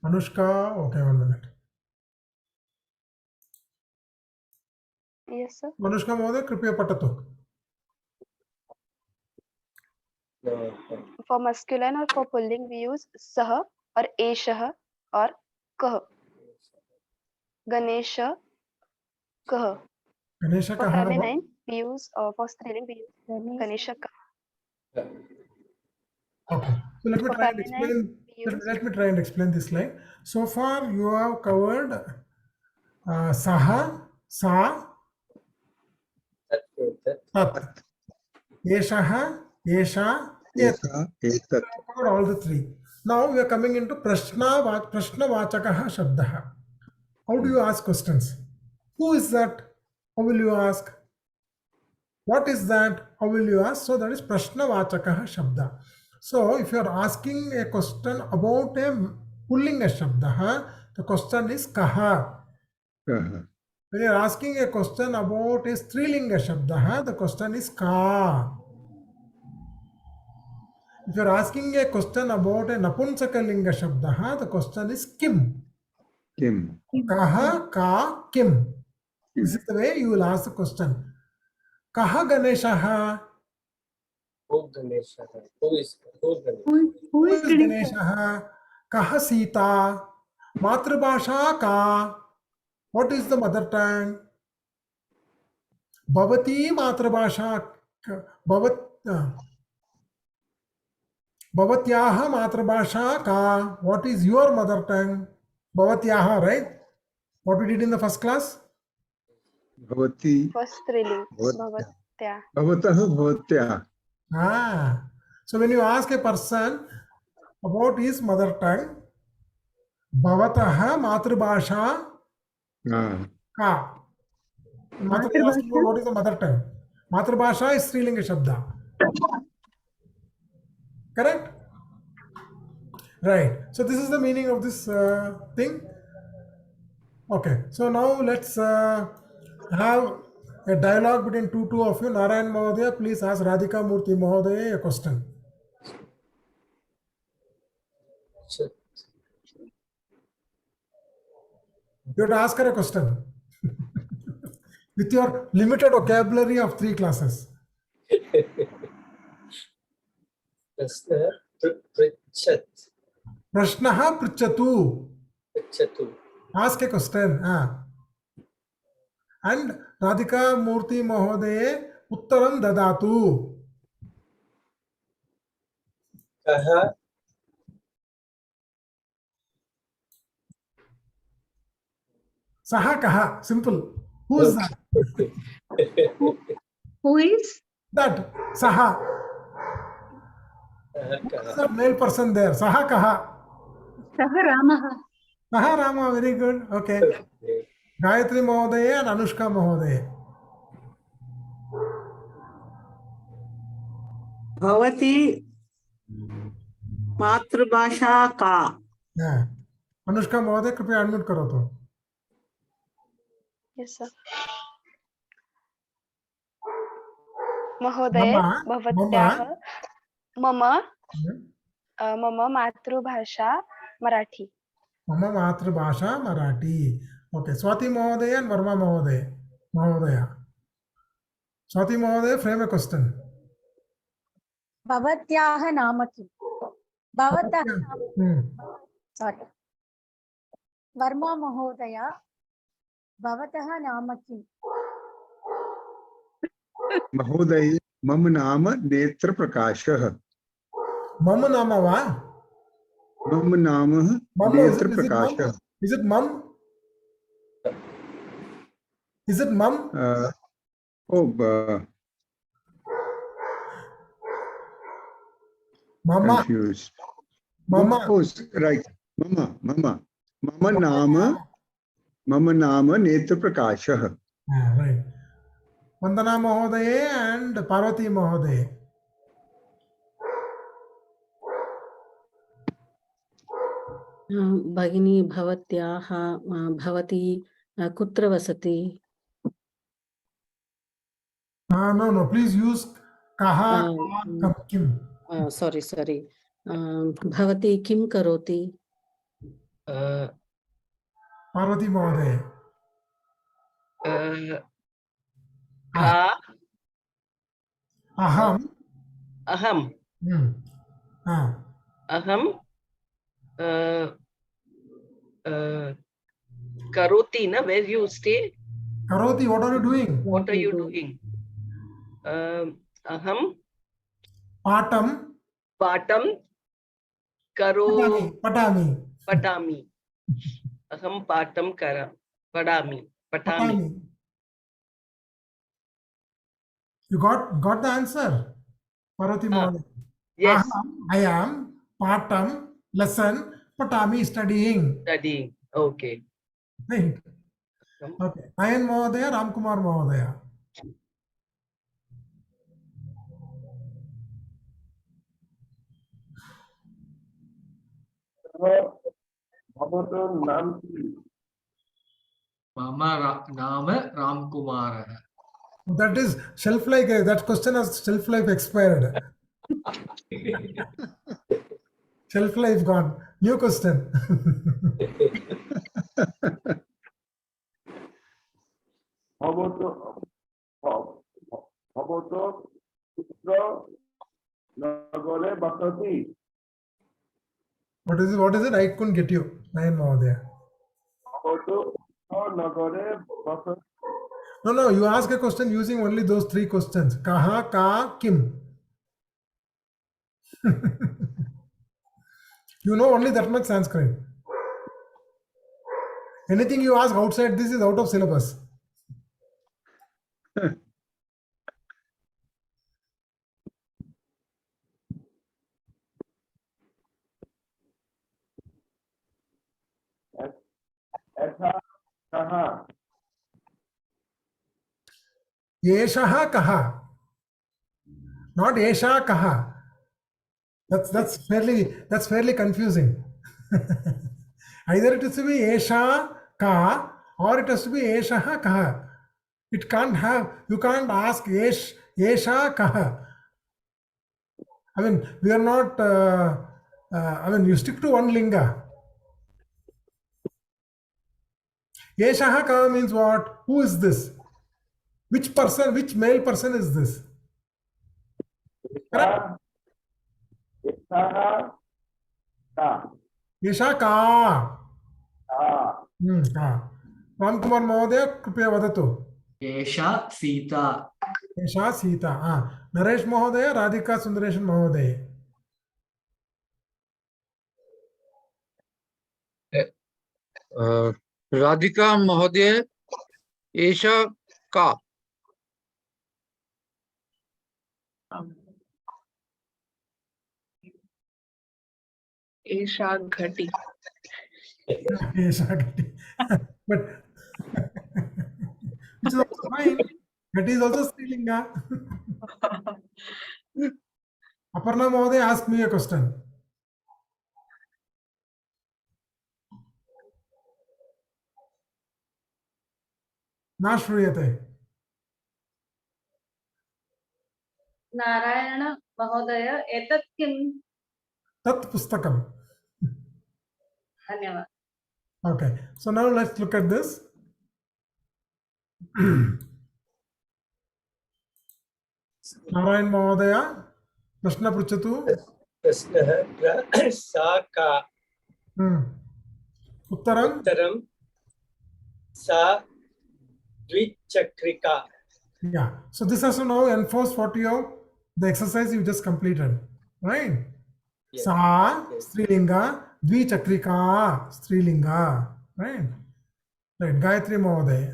Anushka, okay, 1 minute. Yes, sir. Anushka Mahodaya, कृपया पठतु. For masculine or for pulling, we use sah or eshah or kah. Ganesha, kah. Ganesha For kaha. feminine, we use for striling, we use Ganesha kah. Okay. So let me For try and feminine, explain. we use Let me try and explain this line. So far, you have covered saha, sa, tat, eshaha, esha, et. Etat. Covered all the three. Now we are coming into prashna vachakaha shabdaha. How do you ask questions? Who is that? How will you ask? What is that? How will you ask? So that is prashna vachakaha shabda. So if you are asking a question about a pulling a shabda, the question is kaha. When you are asking a question about a strilinga shabda, the question is ka. If you are asking a question about a napunsakalinga shabda, the question is kim. Kim. Kaha, ka, kim. This is the way you will ask the question. Kaha Ganeshaha? Who Ganesha? Who is Ganesha? Who is Ganeshaha? Kaha Sita? Matrabhasha ka? What is the mother tongue? Bhavati Matrabhasha. Bhavatyaha Matrabhasha ka? What is your mother tongue? Bhavatyaha, right? What we did in the first class? Bhavati. First striling. Bhavatya. Bhavatya. Bhavatah, bhavatya. So when you ask a person about his mother tongue, Bhavataha Matribhasha Ka. Matra is asking about what is the mother tongue. Matribhasha is Srilinga Shabda. Correct? Right. So this is the meaning of this thing. Okay. So now let's have a dialogue between two of you. Narayan Mahodaya, please ask Radhika Murthy Mahodaya a question. Sure. You have to ask her a question with your limited vocabulary of 3 classes. Prashna Prichat. Prashnaha Prichatu. Prichatu. Ask a question. And Radhika Murthy Mahodaya Uttaram Dadatu. Kaha. Saha Kaha. Simple. Who is that? Who is? That. Saha. Who's that male person there? Saha Kaha. Saha Ramaha. Saha Rama. Very good. Okay. Gayatri Mahodaya and Anushka Mahodaya. Bhavati Matrubhasha Ka. Anushka महोदय कृपया unmute करो तो. Yes, sir. महोदय भवत्याः मम मातृभाषा मराठी. मम मातृभाषा Marathi. Okay. Swati Mahodaya and Varma Mahodaya. Swati Mahodaya, frame a question. Bhavatyaha nama kim? Sorry. Varma Mahodaya, Bhavataha nama kim? Mahodaya, mama nama Netra Prakashah. Mama nama va? Mama nama Netra Prakashah. Is it mum? Is it mum? Mama. Confused. Mama. Oh, right. Mama. Mama nama Netra Prakashah. Right. Vandana Mahodaya and Parvati Mahodaya. Bhagini Bhavatyaha Bhavati Kutra Vasati. No. Please use Kaha Kim. Sorry. Bhavati Kim Karoti. Parvati Mahodaya. Ka. Aham. Aham. Aham. Karoti, na, where you stay? Karoti, what are you doing? What are you doing? Aham. Patam. Karo. Patami. Aham patam patami. You got the answer, Parvati Mahodaya. Yes. I am patam lesson patami studying. Okay. Right. Okay. Nayan Mahodaya, Ramkumar Mahodaya. Bhavato naam ki? Mama Nama Ramkumar. That is shelf life. That question has shelf life expired. Shelf life gone. New question. Bhavato putra nagare basati. What is it? I couldn't get you. Nayan Mahodaya. Bhavato nagare basati. No. You ask a question using only those 3 questions. Kaha, ka, kim. You know only that much Sanskrit. Anything you ask outside this is out of syllabus. Etha kaha. Yeshaha kaha, not Esha kaha. That's fairly confusing. Either it has to be Esha ka or it has to be Eshaha kaha. It can't have, you can't ask Esha kaha. I mean, we are not, I mean, you stick to one linga. Eshaha kaha means what? Who is this? Which person, which male person is this? Correct? Etha ka. Esha ka. Ka. का रामकुमार महोदय कृपया वदतु एषा सीता एषा सीता नरेश महोदय राधिका सुंदरेशन् महोदय Radhika Mahodaya, Esha Ka. Esha Ghati. एषा घटी but which is also fine. That is also Srilinga. Aparna Mahoday, ask me a question. न श्रूयते. नारायण महोदय एतत् किं? तत् पुस्तकम्. धन्यवाद. Okay, so now let's look at this. Narayan महोदय प्रश्न पृच्छतु. प्रश्नः सा का. उत्तरं सा द्विचक्रिका. Yeah, so this has to now enforce what the exercise you just completed, right? Yes. Sa Yes. Strilinga, Dvichakrika Strilinga, right? Right, Gayatri Mahoday.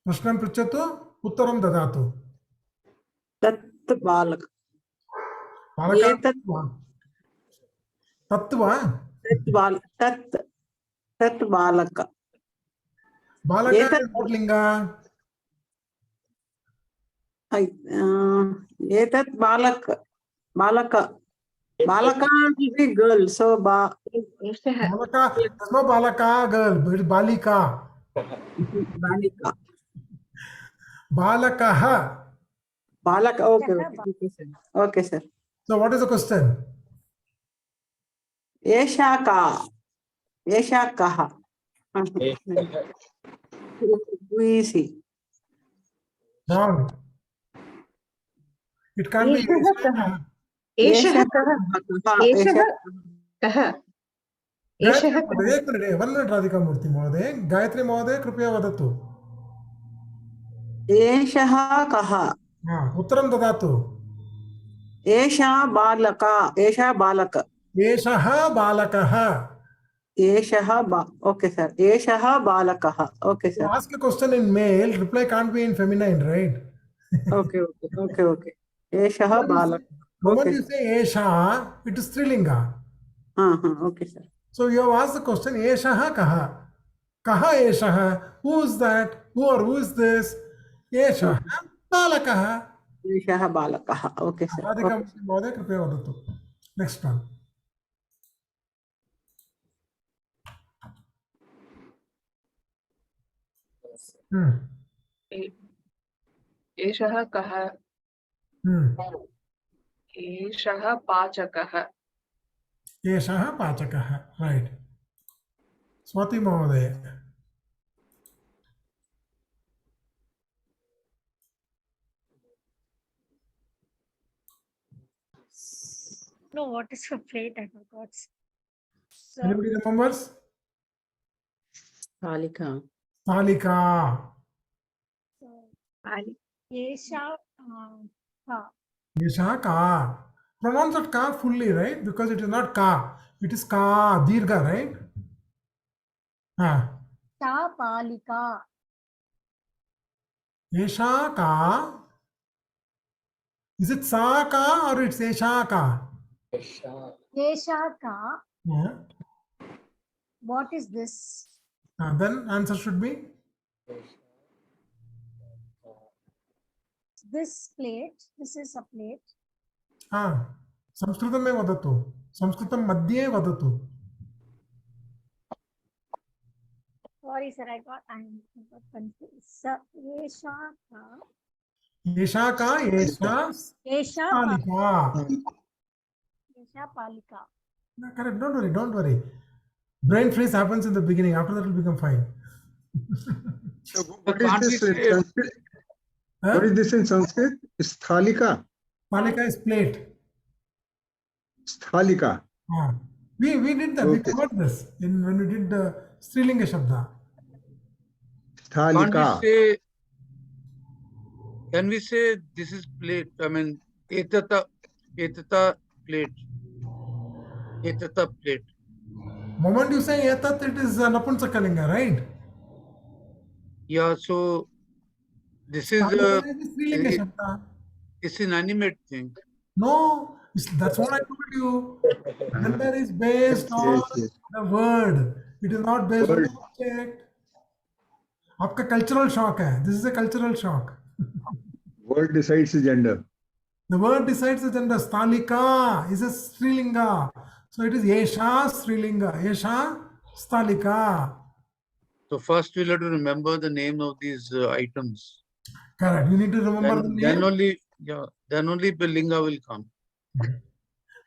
Prashnam pruchatu, uttaram dadatu. Tat balak. Balaka. Etat Tattva. tat balaka. Balaka Etat is what linga? Etat balaka. Balaka will be girl. So Balaka, there's no balaka girl, but it's balika. balika. Balakaha. Balaka. Okay, sir. Okay, sir. So what is the question? Esha ka. Esha kaha. Easy. Wrong. It can't be. Esha एक minute 1 minute Radhika मूर्ति महोदय. गायत्री महोदय कृपया वदतु. एषः कः? उत्तरं ददातु. एषा बालका. एषा बालक. एषः बालकः. एषः ओके सर. एषः बालकः. Okay sir. Ask a question in male, reply can't be in feminine, right? Okay. एषः बालक. When you say esha, it is strilinga. Okay sir. So you have asked the question eshaha kaha. Kaha eshaha? Who is that? Who is this? Eshaha balakaha. एषः बालकः. Okay sir. Radhika महोदय कृपया वदतु. Next one. एषः कः? एषः पाचकः. एषः पाचकः. Right. Swati महोदय. No, what is her plate? I forgot. So, Anybody remembers? Talika. Talika. Yesha ka. Yesha ka. Pronounce that ka fully, right? Because it is not ka. It is ka, dirgha, right? Sa palika. Esha ka. Is it sa ka or it's esha ka? Esha ka. Yeah. What is this? Then answer should be This plate. This is a plate. संस्कृतं में वदतु संस्कृतं मध्ये वदतु Sorry, sir. I got confused. Sir, Esha ka. एषा का एषा Esha स्थालिका Esha palika. correct, don't worry, brain freeze happens in the beginning, after that it will become fine. So what is this in Sanskrit? What is this in Sanskrit? Sthalika. Palika is plate. Sthalika. We did that. We covered this in when we did the Strilinga Shabda. Sthalika. Can we say this is plate? I mean, etata plate. Etata plate. Moment you say etat, it is Napunsakalinga, right? Yeah, so this is Strilinga Shabda. it's an animate thing. No, that's what I told you. Gender is based on the word. It is not based on the object. आपका cultural shock है. This is a cultural shock. Word decides the gender. The word decides the gender. Stalika is a Strilinga. So it is Esha Strilinga. Esha Stalika. So first we'll have to remember the name of these items. Correct. You need to remember the name. Then only the linga will come.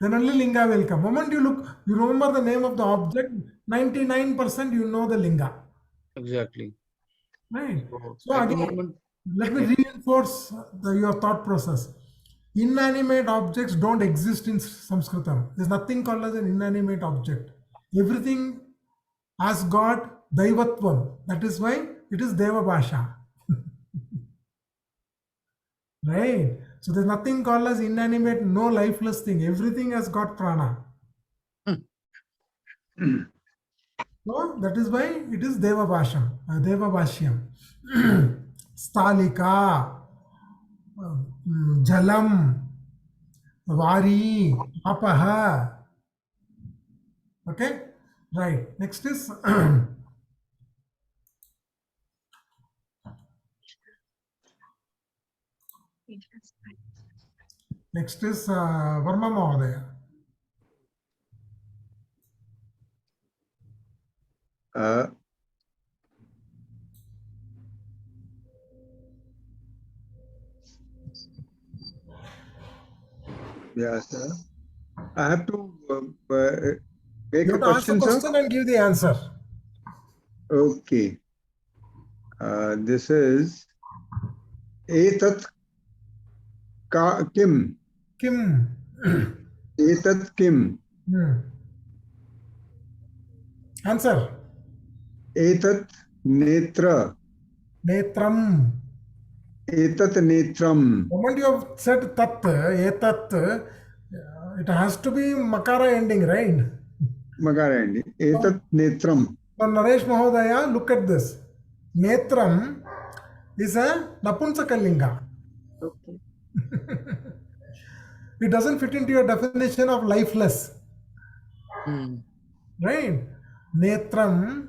Then only linga will come. Moment you remember the name of the object, 99% you know the linga. Exactly. Right. So at the again, moment, let me reinforce your thought process. Inanimate objects don't exist in Sanskritam. There's nothing called as an inanimate object. Everything has got Daivatvam. That is why it is Deva Bhasha. Right? So there's nothing called as inanimate, no lifeless thing. Everything has got prana. So that is why it is Deva Bhasham, Deva Bhashyam. Stalika, Jalam, Vari, Apaha. Okay? Right. Next is Varma Mahodaya. Yeah, sir. I have to make You a have to ask the question, sir. question and give the answer. Okay. This is Etat Kim. Kim. Etat Kim. Answer. Etat Netra. Netram. Etat Netram. The moment you have said tat, etat, it has to be makara ending, right? Makara ending. Etat Netram. So Naresh Mahodaya, look at this. Netram is a Napunsakalinga. Okay. It doesn't fit into your definition of lifeless. Right? Netram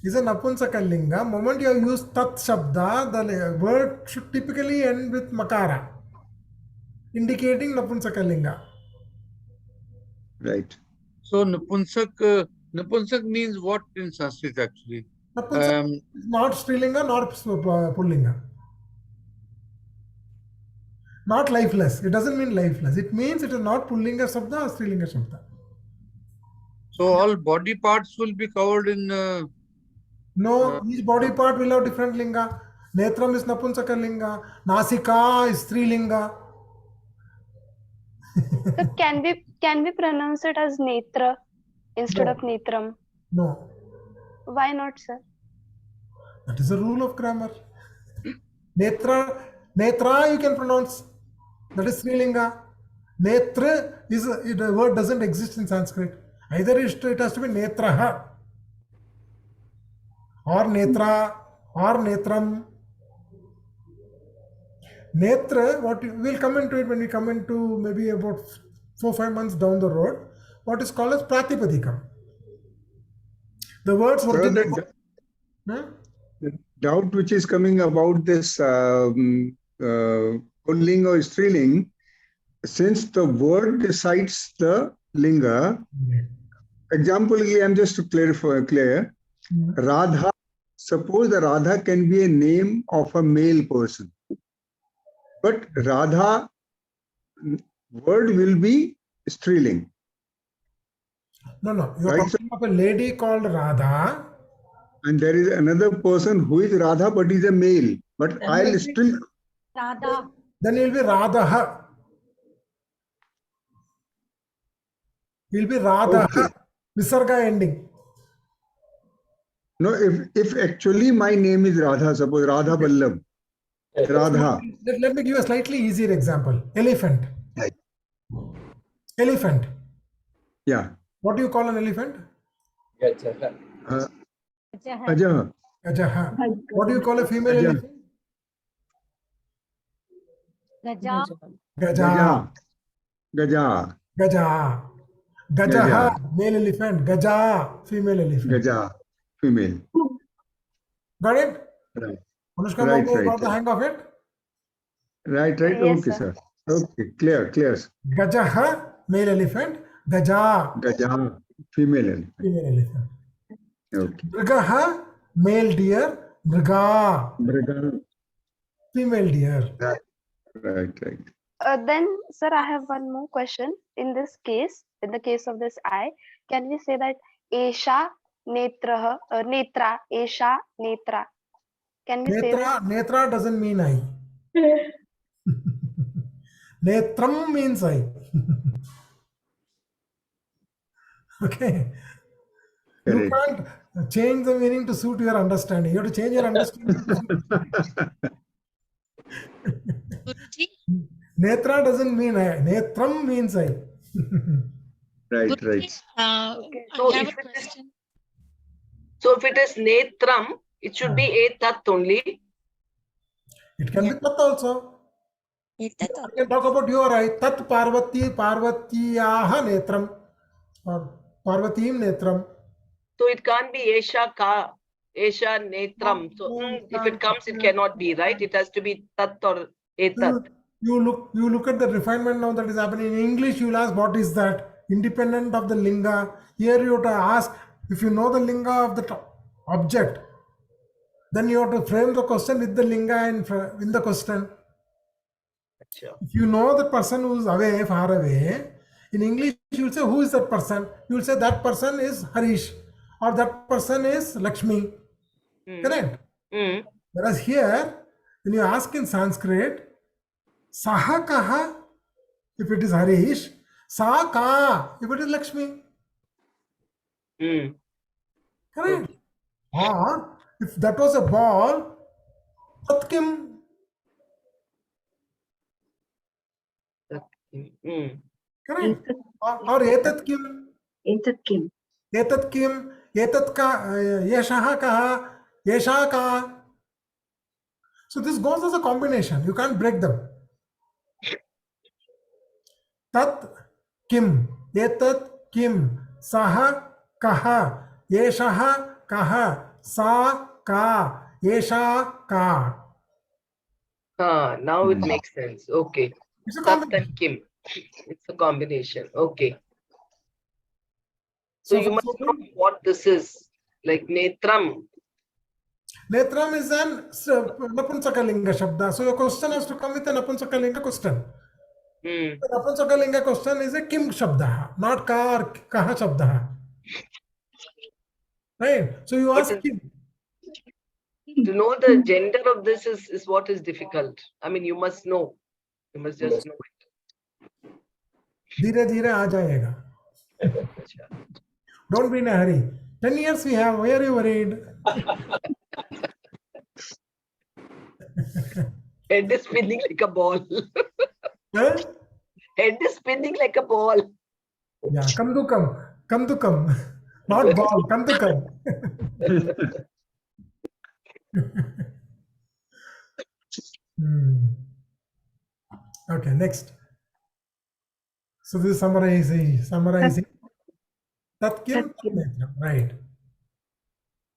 is a Napunsakalinga. Moment you have used tat shabda, the word should typically end with makara, indicating Napunsakalinga. Right. So Napunsak means what in Sanskrit actually? Napunsak is not Strilinga, nor Pullinga. Not lifeless. It doesn't mean lifeless. It means it is not Pullinga Shabda or Strilinga Shabda. So all body parts will be covered in... No, each body part will have different linga. Netram is Napunsaka linga. Nasika is Strilinga. So can we pronounce it as Netra instead of Netram? No. Why not, sir? That is a rule of grammar. Netra you can pronounce. That is Strilinga. Netra is the word doesn't exist in Sanskrit. Either it has to be Netraha or Netra or Netram. Netra, we'll come into it when we come into maybe about 4-5 months down the road. What is called as Pratipadikam. The words Sir, the doubt which is coming about this pulling or striling, since the word decides the linga. Example, I'm just to clear. Radha. Suppose the Radha can be a name of a male person, but Radha word will be striling. No. You're talking of a lady called Radha. And there is another person who is Radha, but is a male. But I'll still. Radha. Then it will be Radha. It will be Radha. Okay. Visarga ending. No, if actually my name is Radha, suppose Radha Ballab. Radha. Let me give you a slightly easier example. Elephant. Right. Elephant. Yeah. What do you call an elephant? Ajaha. Gajaha. What do you call a female elephant? Gaja. Gaja. Gaja. Gaja. Gajaha, male elephant. Gaja, female elephant. Gaja, female. Got it? Right. Anushka, got the hang of it? Right. Yes, Okay, sir. sir. Okay, clear. Gajaha, male elephant. Gaja, Female elephant. female elephant. Okay. Mrigaha, male deer. Mriga, female deer. Right. Then, sir, I have one more question. In this case, in the case of this eye, can we say that Esha Netra, Netra, Esha Netra? Can we say that? Netra doesn't mean eye. Netram means eye. Okay. You can't change the meaning to suit your understanding. You have to change your understanding to suit. Netra doesn't mean eye. Netram means eye. Right. So if it is netram, it should be etat only. It can be tat also. You can talk about your eye. Tat Parvatiyaha netram. Or Parvatim netram. So it can't be Esha Netram. So if it comes, it cannot be, right? It has to be Tat or Etat. You look at the refinement now that is happening. In English, you'll ask what is that? Independent of the linga. Here you have to ask if you know the linga of the object. Then you have to frame the question with the linga in the question. If you know the person who is away, far away, in English you will say who is that person? You will say that person is Harish or that person is Lakshmi. Correct? Whereas here, when you ask in Sanskrit, Saha kaha, if it is Harish, Sa ka, if it is Lakshmi. Correct? Or if that was a ball, Tatkim. Correct? Or Etat kim. Etat kim. Etat kim. Etat ka. Yeshaha kaha. Yesha ka. So this goes as a combination. You can't break them. Tat kim. Etat kim. Saha kaha. Yeshaha kaha. Sa ka. Yesha ka. Now it makes sense. Okay. It's a Tat combination. and Kim. It's a combination. Okay. So you must know what this is. Like Netram. Netram is an Napunsakalinga Shabda. So your question has to come with a Napunsakalinga question. The Napunsakalinga question is a Kim Shabda, not Ka or Kaha Shabda. Right? So you ask Kim. To know the gender of this is what is difficult. I mean, you must know. You must just know it. Dhire dhire aa jayega. Don't be in a hurry. 10 years we have. Why are you worried? Head is spinning like a ball. Huh? Head is spinning like a ball. Yeah, come to come. Come to come. Not ball, come to come. Okay, next. So this is summarizing. Tat kim, tat netram. Right.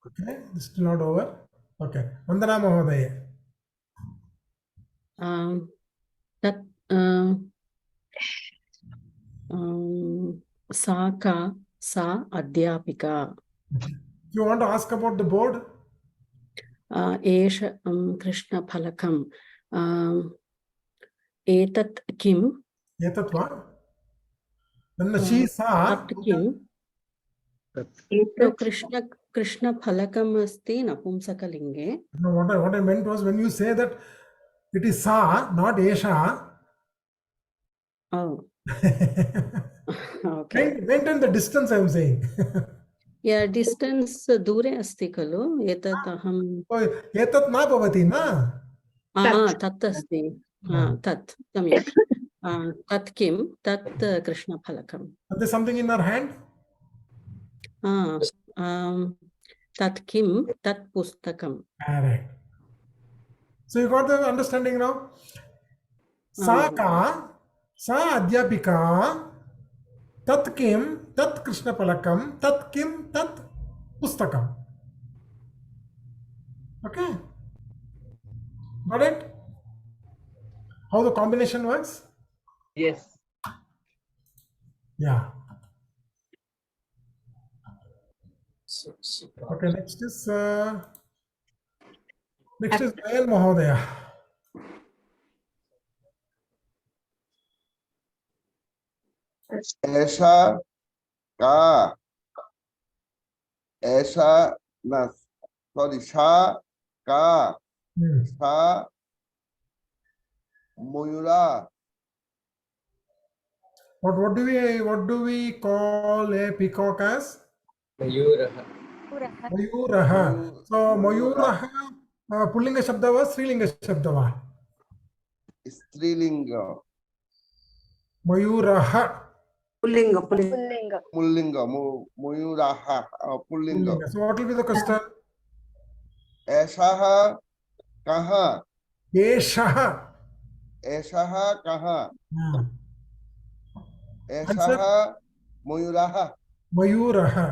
Okay, this is still not over. Okay. Vandana Mahodaya. Tat सा का सा अध्यापिका. You want to ask about the board? एष कृष्णफलकं. एतत् किम्? Etat va? Then she saw. तत् किम्? कृष्णफलकम् अस्ति नपुंसकलिङ्गे. No, what I meant was when you say that it is sa, not esha. Oh. Okay. Maintain the distance, I am saying. Yeah, distance दूरे अस्ति खलु. एतत् अहं. एतत् न भवति न? तत् अस्ति. तत् सम्यक्. तत् किं? तत् कृष्णफलकम्. Is there something in her hand? तत् किं? तत् पुस्तकम्. Correct. So you got the understanding now? Sa ka, sa adhyapika, tat kim, tat krishnapalakam, tat kim, tat pustakam. Okay? Got it? How the combination works? Yes. Yeah. Okay, next is Nayan Mahodaya. ऐसा का ऐसा ना sorry सा का सा Mayura. What do we call a peacock as? Mayuraha. Mayuraha. So Mayuraha Pullinga Shabda was Strilinga Shabda was? Strilinga. Mayuraha. Pullinga. Pullinga. Mayuraha. Pullinga. So what will be the question? ऐसा है कहाँ? Esha. ऐसा है कहाँ? ऐसा Answer? है मयूराहा. Mayuraha.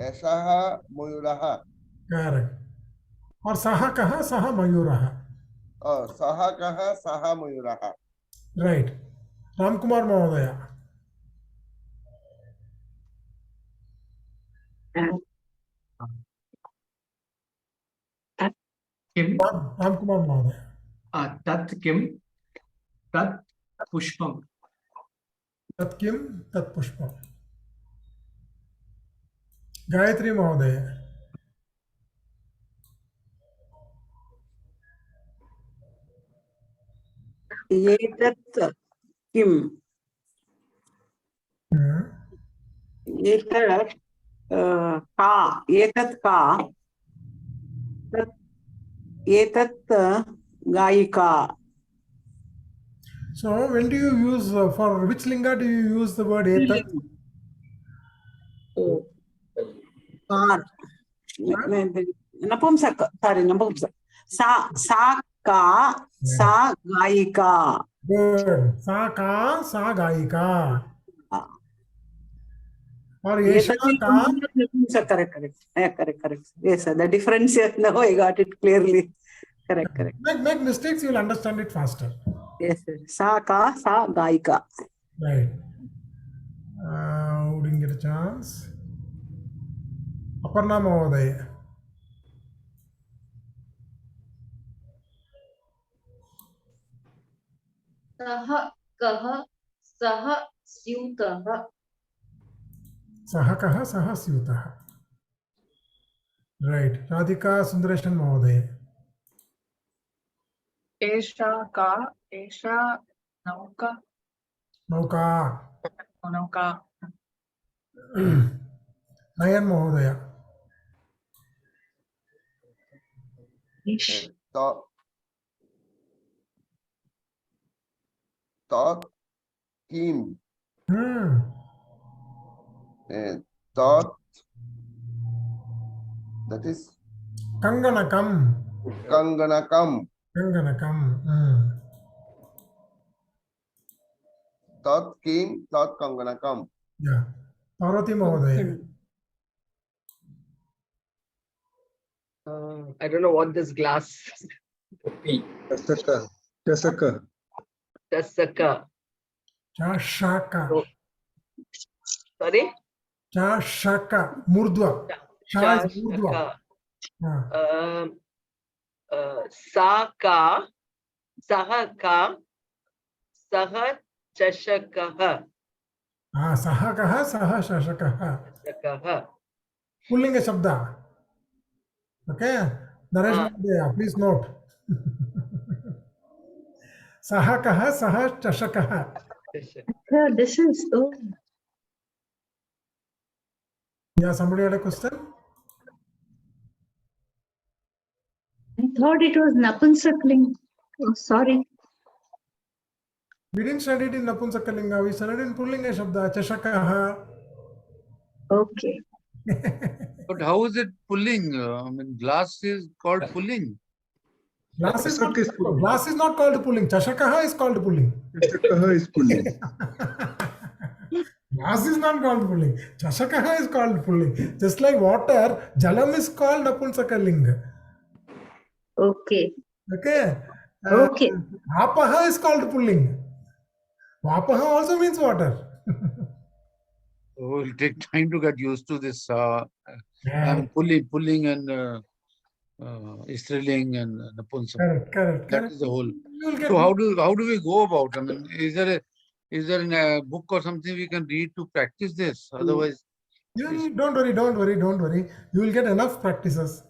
ऐसा है मयूराहा. Correct. और saha kaha? Saha Mayuraha. saha kaha? Saha मयूराहा. Right. Ramkumar Mahodaya. किम? Ramkumar Mahodaya. तत् किम? तत् पुष्पम. Tat kim, tat pushpam. Gayatri Mahodaya. एतत् किम्? एतत् का एतत् का एतत् गायिका. So when do you use for which linga do you use the word etat? नपुंसक sorry नपुंसक. सा का सा गायिका. Good. Sa ka sa gayika. Or esha ka. Correct. Yes, sir. The difference here now I got it clearly. Correct. Make mistakes, you will understand it faster. Yes, sir. Sa ka sa gayika. Right. Who didn't get a chance? Aparna Mahodaya. सः कः सः स्यूतः. Saha kaha saha syutaha. Right. Radhika Sundareshan Mahodaya. एषा का एषा नौका. Nauka. नौका. Nayan Mahodaya. Tot kim. Tot, that is Kanganakam. Kanganakam. Kanganakam. Tat kim, tat kanganakam. Yeah. Parvati Mahodaya. I don't know what this glass. Tasaka. Tasaka. Tasaka. Chashaka. So, sorry? Chashaka. Murdwa. Cha is Murdwa. Saka. Sahaka. Saha Chashakaha. Sahakaha. Saha Shashakaha. Chashakaha. Pullinga Shabda. Okay. Naresh Mahodaya, please note. Sahakaha. Saha Chashakaha. This is so. Yeah, somebody had a question? I thought it was Napunsakling. Oh, sorry. We didn't study it in Napunsakalinga. We studied in Pullinga Shabda. Chashakaha. Okay. But how is it pulling? I mean, glass is called pulling. Glass is not called pulling. Chashakaha is called pulling. Chashakaha is pulling. Glass is not called pulling. Chashakaha is called pulling. Just like water, jalam is called Napunsakalinga. Okay. Okay. Okay. Apaha is called pulling. Vapaha also means water. Oh, it'll take time to get used to this. Yeah. Pulling and Striling and Napunsam. Correct. That is the whole. So how do we go about? I mean, is there a book or something we can read to practice this? Otherwise, Don't worry. You will get enough practices.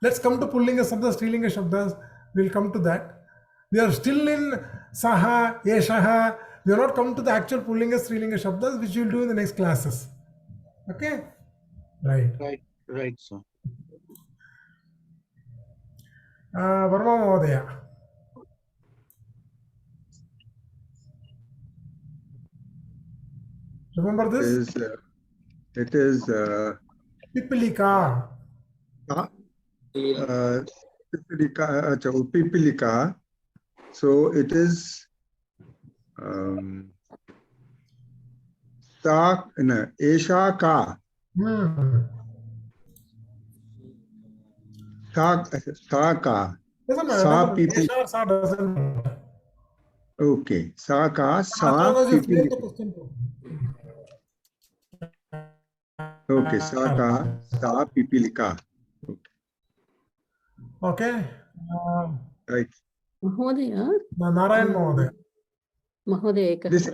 Let's come to Pullinga Shabdas, Strilinga Shabdas. We'll come to that. We are still in Saha, Yeshaha. We have not come to the actual Pullinga, Strilinga Shabdas, which we will do in the next classes. Okay? Right, sir. Varma Mahodaya. Remember this? It is Pipilika. Pipilika. So it is Esha Ka. Sa Ka. Doesn't Sa matter. Pipil. Esha or Sa doesn't matter. Okay. Sa Ka. As Sa long as you frame Pipil. the question. Okay. Sa Ka. Sa Pipilika. Okay. Right. Mahodaya. Narayan Mahodaya. Mahodaya, This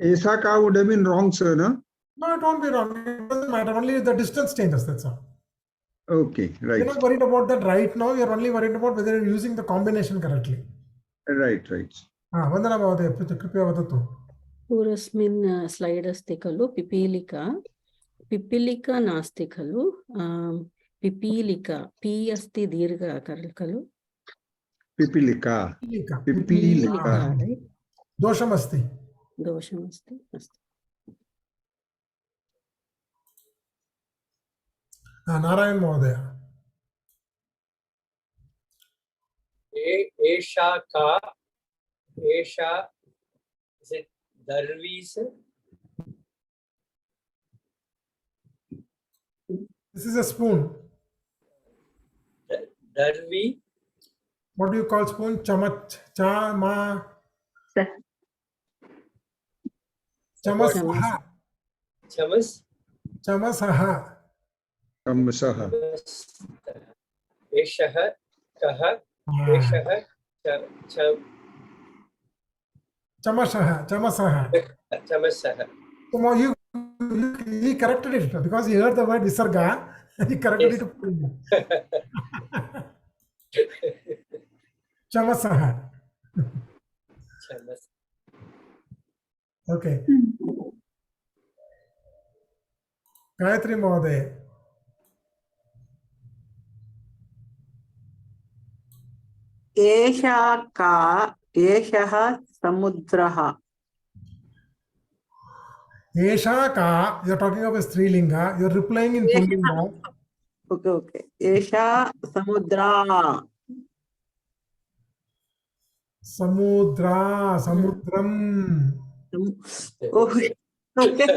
Esha Ka would have been wrong, sir, no? No, it won't be wrong. It doesn't matter. Only the distance changes. That's all. Okay, right. You're not worried about that right now. You're only worried about whether you're using the combination correctly. Right. Vandana Mahodaya, Kripya vadatu. पूर्वस्मिन् slide अस्ति खलु पिपीलिका नास्ति खलु पिपीलिका P अस्ति दीर्घ खलु Pipilika. right? Doshamasti. अस्तु Narayan Mahodaya. Esha Ka. Esha. Is it Darvi, sir? This is a spoon. Darvi. What do you call spoon? Chamach. Chama. Chamasaha. Chamas. Chamasaha. Chamasaha. Eshaha. Kaha. Eshaha. Chamasaha. Chamasaha. So he corrected it because he heard the word Visarga. He corrected it to Chamasaha. Okay. Gayatri Mahodaya. Esha Ka. Eshaha Samudraha. Esha Ka. You're talking of a Strilinga. You're replying in Pullinga. Okay. Esha Samudra. Samudra, samudram. Okay. Okay.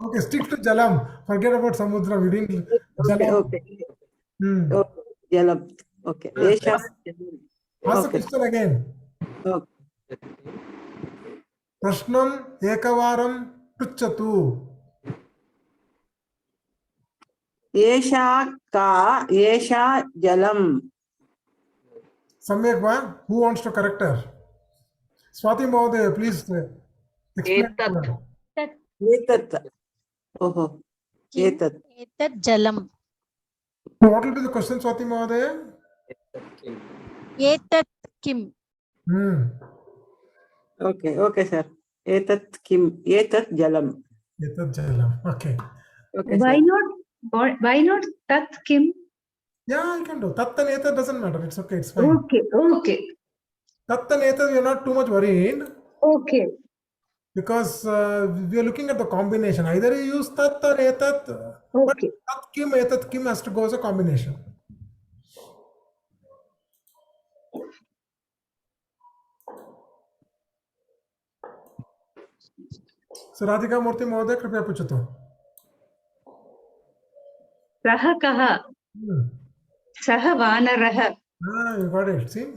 Okay, stick to jalam. Forget about samudra. We didn't Okay. jalam. Okay. Hmm. Okay. Jalam. Okay. Esha. Ask the Okay. question again. Okay. Prashnam ekavaram pruchatu. Esha ka. Esha jalam. Samyak va? Who wants to correct her? Swati Mahodaya, please explain. Etat. Etat. Oh. Kim Etat. etat jalam. What will be the question, Swati Mahodaya? Etat kim. Okay. Okay, sir. Etat kim. Etat jalam. Etat jalam. Okay. Okay, Why sir. not? Why not tat kim? Yeah, I can do. Tat and etat doesn't matter. It's okay. It's fine. Okay. Okay. Tat and etat, you're not too much worried. Okay. Because we are looking at the combination. Either you use tat or etat. But Okay. etat kim has to go as a combination. So Radhika Murthy Mahodaya, कृपया पूछतो. Sah kaha. Sah vanarah. You got it. See?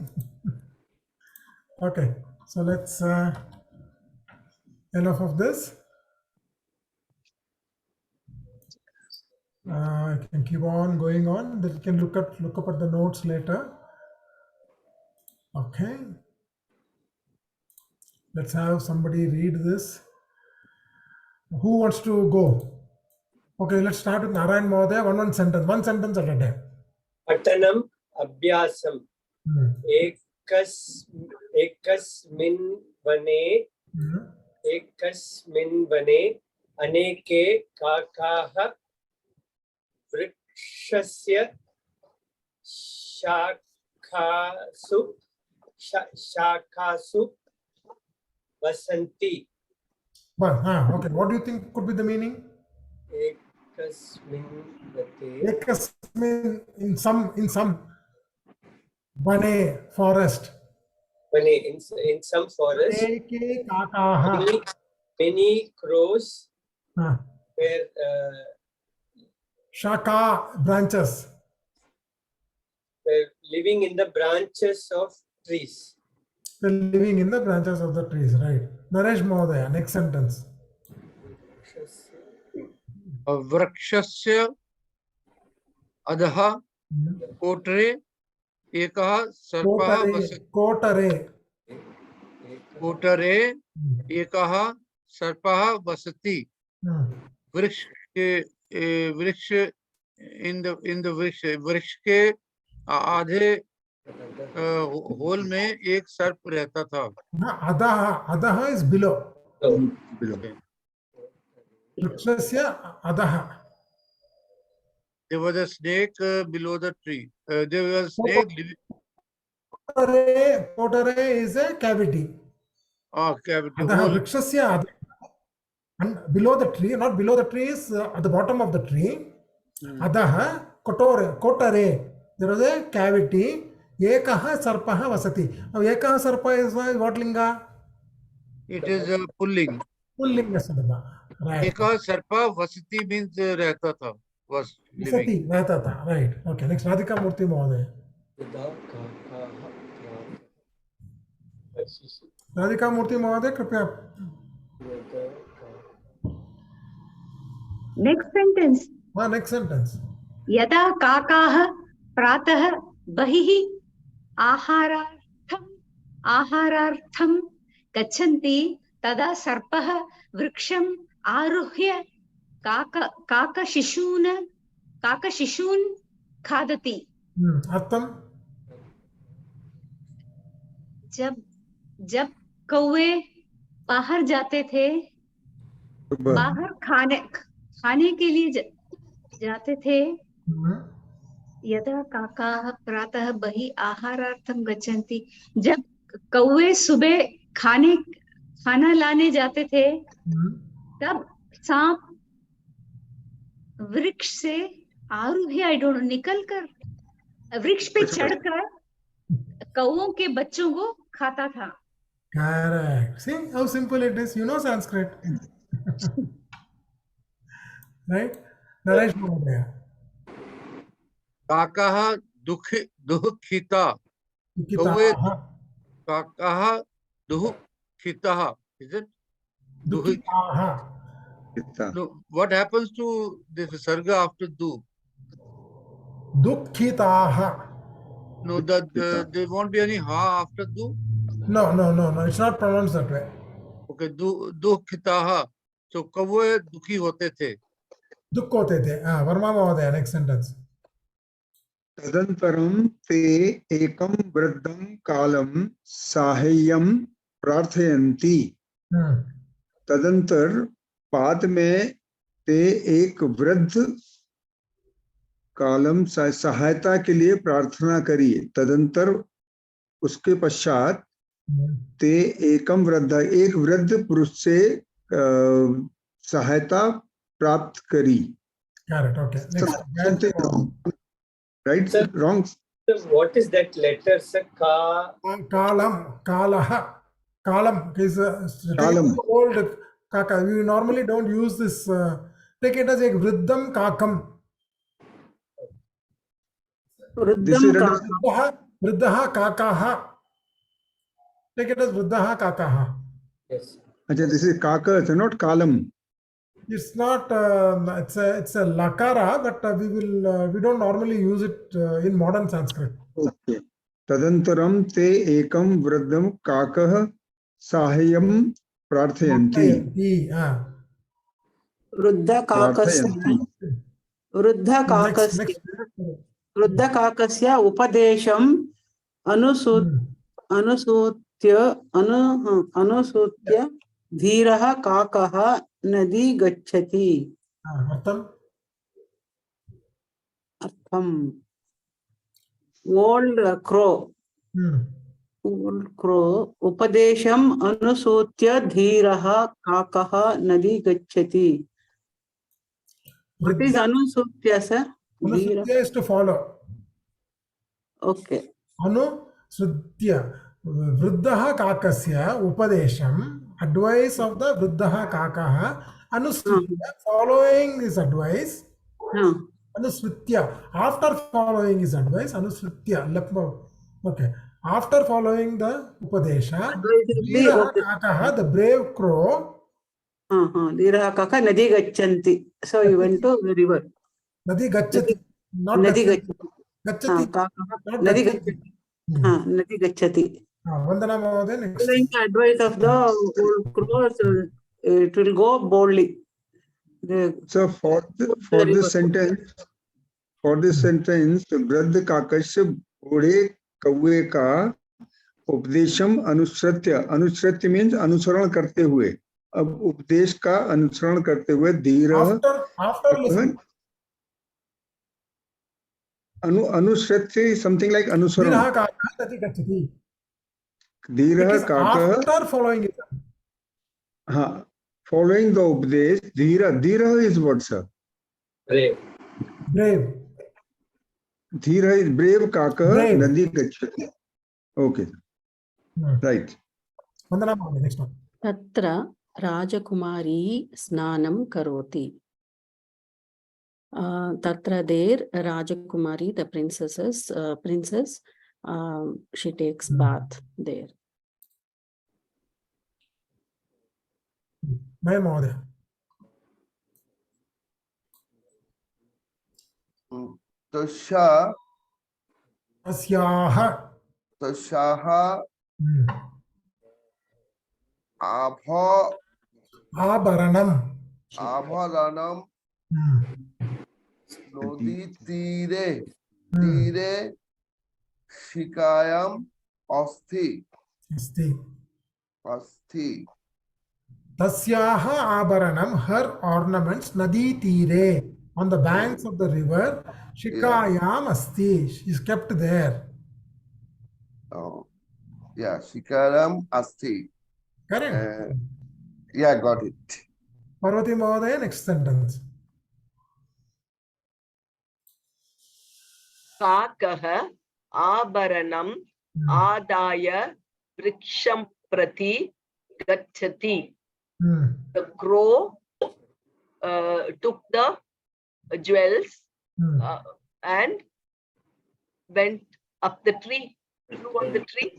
Okay. So let's enough of this. I can keep on going on. Then you can look up at the notes later. Okay. Let's have somebody read this. Who wants to go? Okay, let's start with Narayan Mahodaya. One sentence at a time. Patanam abhyasam. Ekasmin vane aneke kakaha vrikshasya shakasu vasanti. Okay, what do you think could be the meaning? Ekasmin in some Bane forest. In some forest, many crows were Shaka branches. were living in the branches of trees. They're living in the branches of the trees, right? Naresh Mahodaya, next sentence. Vrakshasya adha kotare ekah sarpah vasati. Kotare ekah sarpah vasati. वृक्ष in the वृक्ष के आधे whole में एक सर्प रहता था. Adaha is below. Vrikshasya adaha. There was a snake below the tree. There was a snake living. Kotare is a cavity. Cavity. Adaha vrikshasya adaha. And below the tree, not below the tree, is at the bottom of the tree. Adaha kotare. There was a cavity. Ekaha sarpaha vasati. Now ekaha sarpa is what linga? It is a pulling. Pullinga sarpa. Right. Ekah sarpa vasati means रहता था. Was living. Vasati रहता था. Right. Okay. Next Radhika Murthy Mahodaya. Radhika Murthy Mahodaya, कृपया. Next sentence. Next sentence. Yada kakaha pratah bahihi आहारार्थम गच्छन्ति तदा सर्पः वृक्षम् आरुह्य काकशिशून् खादति. अर्थम? जब कौवे बाहर जाते थे, बाहर खाने के लिए जाते थे, यदा काकाः प्रातः बहि आहारार्थम गच्छन्ति. जब कौवे सुबह खाना लाने जाते थे, तब सांप वृक्ष से निकल कर वृक्ष पे चढ़कर कौवों के बच्चों को खाता था. Correct. See how simple it is. You know Sanskrit. Right? Naresh Mahodaya. Kakaha dukhita. Kawe Dukitaha. kakaha dukhitaha. Is it? Dukitaha. No. What happens to this sarga after du? Dukkitaha. No, that there won't be any ha after du. No. It's not pronounced that way. Okay, dukhitaha. So kawe dukhi hote the. Dukh hote the. Varma Mahodaya, next sentence. तदंतरम ते एकम वृद्धम कालम साहाय्यम प्रार्थयन्ति. तदंतर बाद में ते एक वृद्ध कालम सहायता के लिए प्रार्थना करी. तदंतर उसके पश्चात ते एकम वृद्ध, एक वृद्ध पुरुष से सहायता प्राप्त करी. Correct. Okay. Next. Something wrong. Right? Sir, wrong. Sir, what is that letter, sir? Ka. Kalam. Kalaha. Kalam is Kalam. old kaka. We normally don't use this. Take it as a vriddham kakam. Vriddhaha kakaha. Take it as vriddhaha kakaha. Yes. Achha, this is kaka, it's not kalam. It's not. It's a lakara, but we don't normally use it in modern Sanskrit. Okay. Tadantaram te ekam vruddham kakah sahayyam prarthayanti. वृद्धकाकस्य उपदेशम् अनुसूत्य धीरः काकः नदी गच्छति. अर्थम् old crow उपदेशम् अनुसूत्य धीरः काकः नदी गच्छति. What is anusutya, sir? Anusutya is to follow. Okay. Anusutya. Vriddhaha kakasya upadesham, advice of the vriddhaha kakaha, anusutya, following his advice, anusutya, after following his advice, anusutya, okay, after following the upadesha, dhiraha kakaha, the brave crow, dhiraha kaka nadi gachanti. So he went to the river. Nadi gachati, not nadi gachati. Nadi gachati. Nadi gachati. Vandana Mahodaya, next. Following the advice of the old crows, it will go boldly. So for this sentence, वृद्ध काकस्य बूढ़े कौवे का उपदेशम अनुसृत्य means अनुसरण करते हुए. अब उपदेश का अनुसरण करते हुए धीरः अनुसृत्य something like अनुसरण. धीरः काकः after following it. Following the उपदेश. धीरः is what, sir? Brave. Dhira is brave kaka nadi gacchati. Okay. Right. Vandana Mahodaya, next one. Tatra Rajakumari snanam karoti. Tatra there Rajakumari, the princess, she takes bath there. Maya Mahodaya. Tasyaha Abharanam Nodi tire shikayam asti. Tasyaha Abharanam, her ornaments, Nadi Tire, on the banks of the river, Shikayam Asti, she is kept there. Oh, yeah, Shikaram Asti. Correct. Yeah, got it. Parvati Mahodaya, next sentence. Kakaha Abharanam Adaya vriksham prati gacchati. Hmm. The crow took the jewels Hmm. and went up the tree, flew on the tree.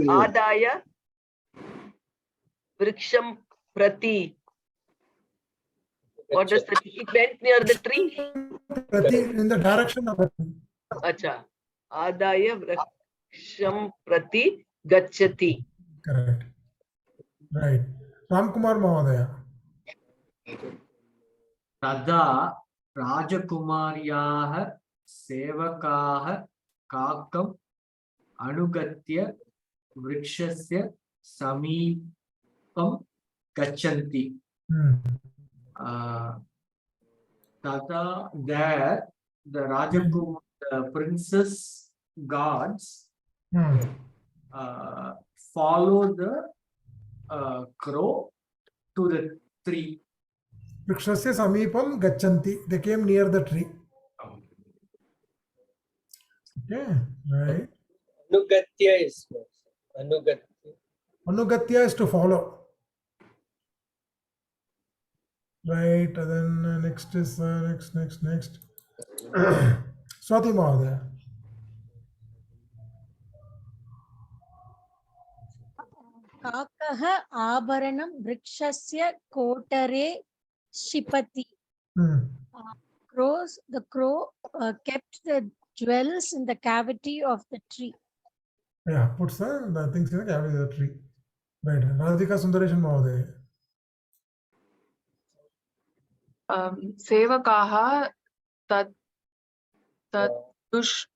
Adaya vriksham prati. What does that? It went near the tree. Prati, in the direction of the tree. Acha. Adaya vriksham prati gacchati. Correct. Right. Ramkumar Mahodaya. तदा राजकुमार्याः सेवकाः काकम् अनुगत्य वृक्षस्य समीपं गच्छन्ति. Tata, there the Rajakumar, the princess guards follow the crow to the tree. Vrikshasya samipam gachanti. They came near the tree. Okay, right. Anugatya is Anugatya. Anugatya is to follow. Right, and then next is next. Swati Mahodaya. काकः आभरणं वृक्षस्य Kotre क्षिपति. The crow kept the jewels in the cavity of the tree. Yeah, puts the things in the cavity of the tree. Right. Radhika Sundaresan Mahodaya. Sevakaha tadushva.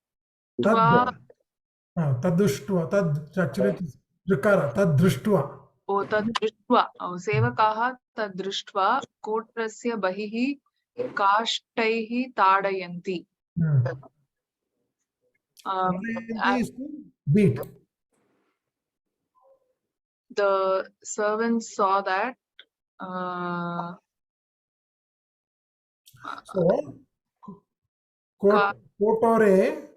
Tadushtua. Tad actually it is Rikara. Tadrushtua. Oh, tadrushva. Sevakaha tadrushva kotrasya bahihi kashtaihi tadayanti. Is to beat. The servants saw that. So, Kotore,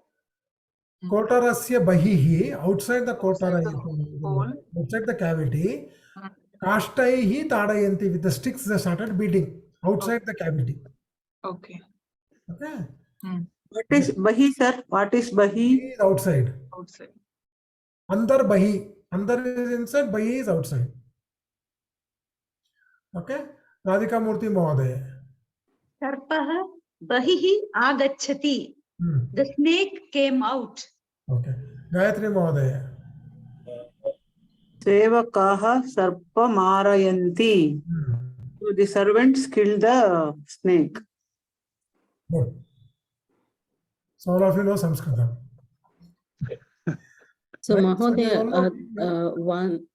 Kotarasya bahihi, outside the Kotara, outside the cavity, Kashtaihi tadayanti, with the sticks they started beating outside the cavity. Okay. Okay. What is bahi, sir? What is bahi? Outside. Outside. Andar bahi. Andar is inside, bahi is outside. Okay. Radhika Murthy Mahodaya. Sarpah bahihi agacchati. The snake came out. Okay. Gayatri Mahodaya. Sevakaha sarpa marayanti. So the servants killed the snake. Good. So all of you know Sanskritam. So Right? Mahodaya, one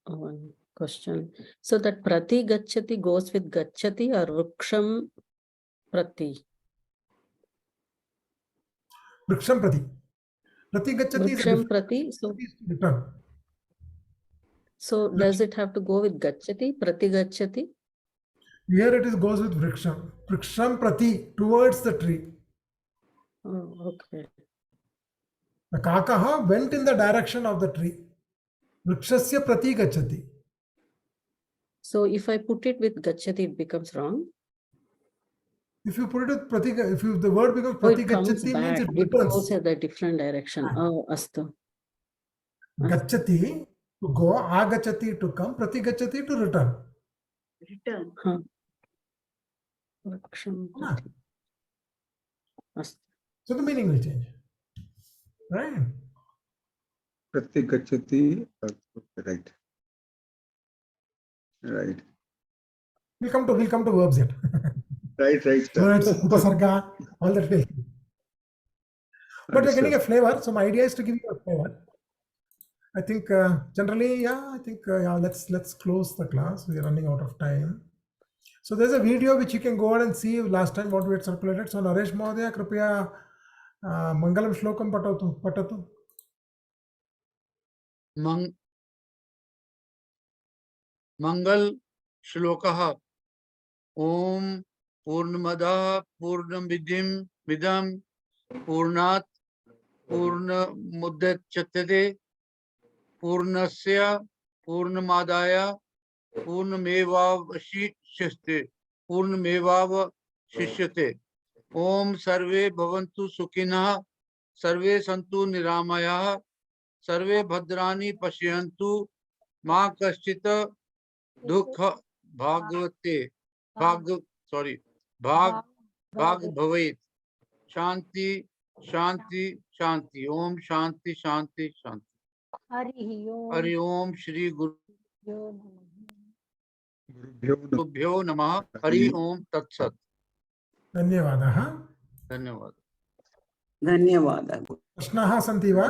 question. So that prati gacchati goes with gacchati or vriksham prati? Vriksham prati. Prati gacchati is Vriksham prati. So return. So does it have to go with gacchati, prati gacchati? Here it is goes with vriksham. Vriksham prati, towards the tree. Oh, okay. The kakaha went in the direction of the tree. Vrikshasya prati gacchati. So if I put it with gacchati, it becomes wrong. If you put it with prati, if the word becomes prati gacchati, means it returns. Goes in the different direction. Oh, astu. Gacchati to go, agachati to come, prati gacchati to return. Return. So the meaning will change. Right? Prati gacchati. Right. Right. We'll come to verbs yet. Right. Words, upasarga, all that will. But you're getting a flavor. So my idea is to give you a flavor. I think generally, let's close the class. We are running out of time. So there's a video which you can go ahead and see last time what we had circulated. So Naresh Mahodaya, Kripaya Mangalam Shlokam Patatu. Mangal Shlokaha Om Purnamada Purnamidam Midam Purnat Purna Muddat Chattade पूर्णस्य पूर्णमादाय पूर्णमेवावशिष्यते ओम सर्वे भवन्तु सुखिनः सर्वे सन्तु निरामयाः सर्वे भद्राणि पश्यन्तु मा कश्चित् दुःख भाग भवेत् शांति शांति शांति ओम शांति शांति शांति हरि ओम श्री गुरुभ्यो नमः हरि ओम तत्सत् धन्यवादः धन्यवाद धन्यवादः प्रश्नाः सन्ति वा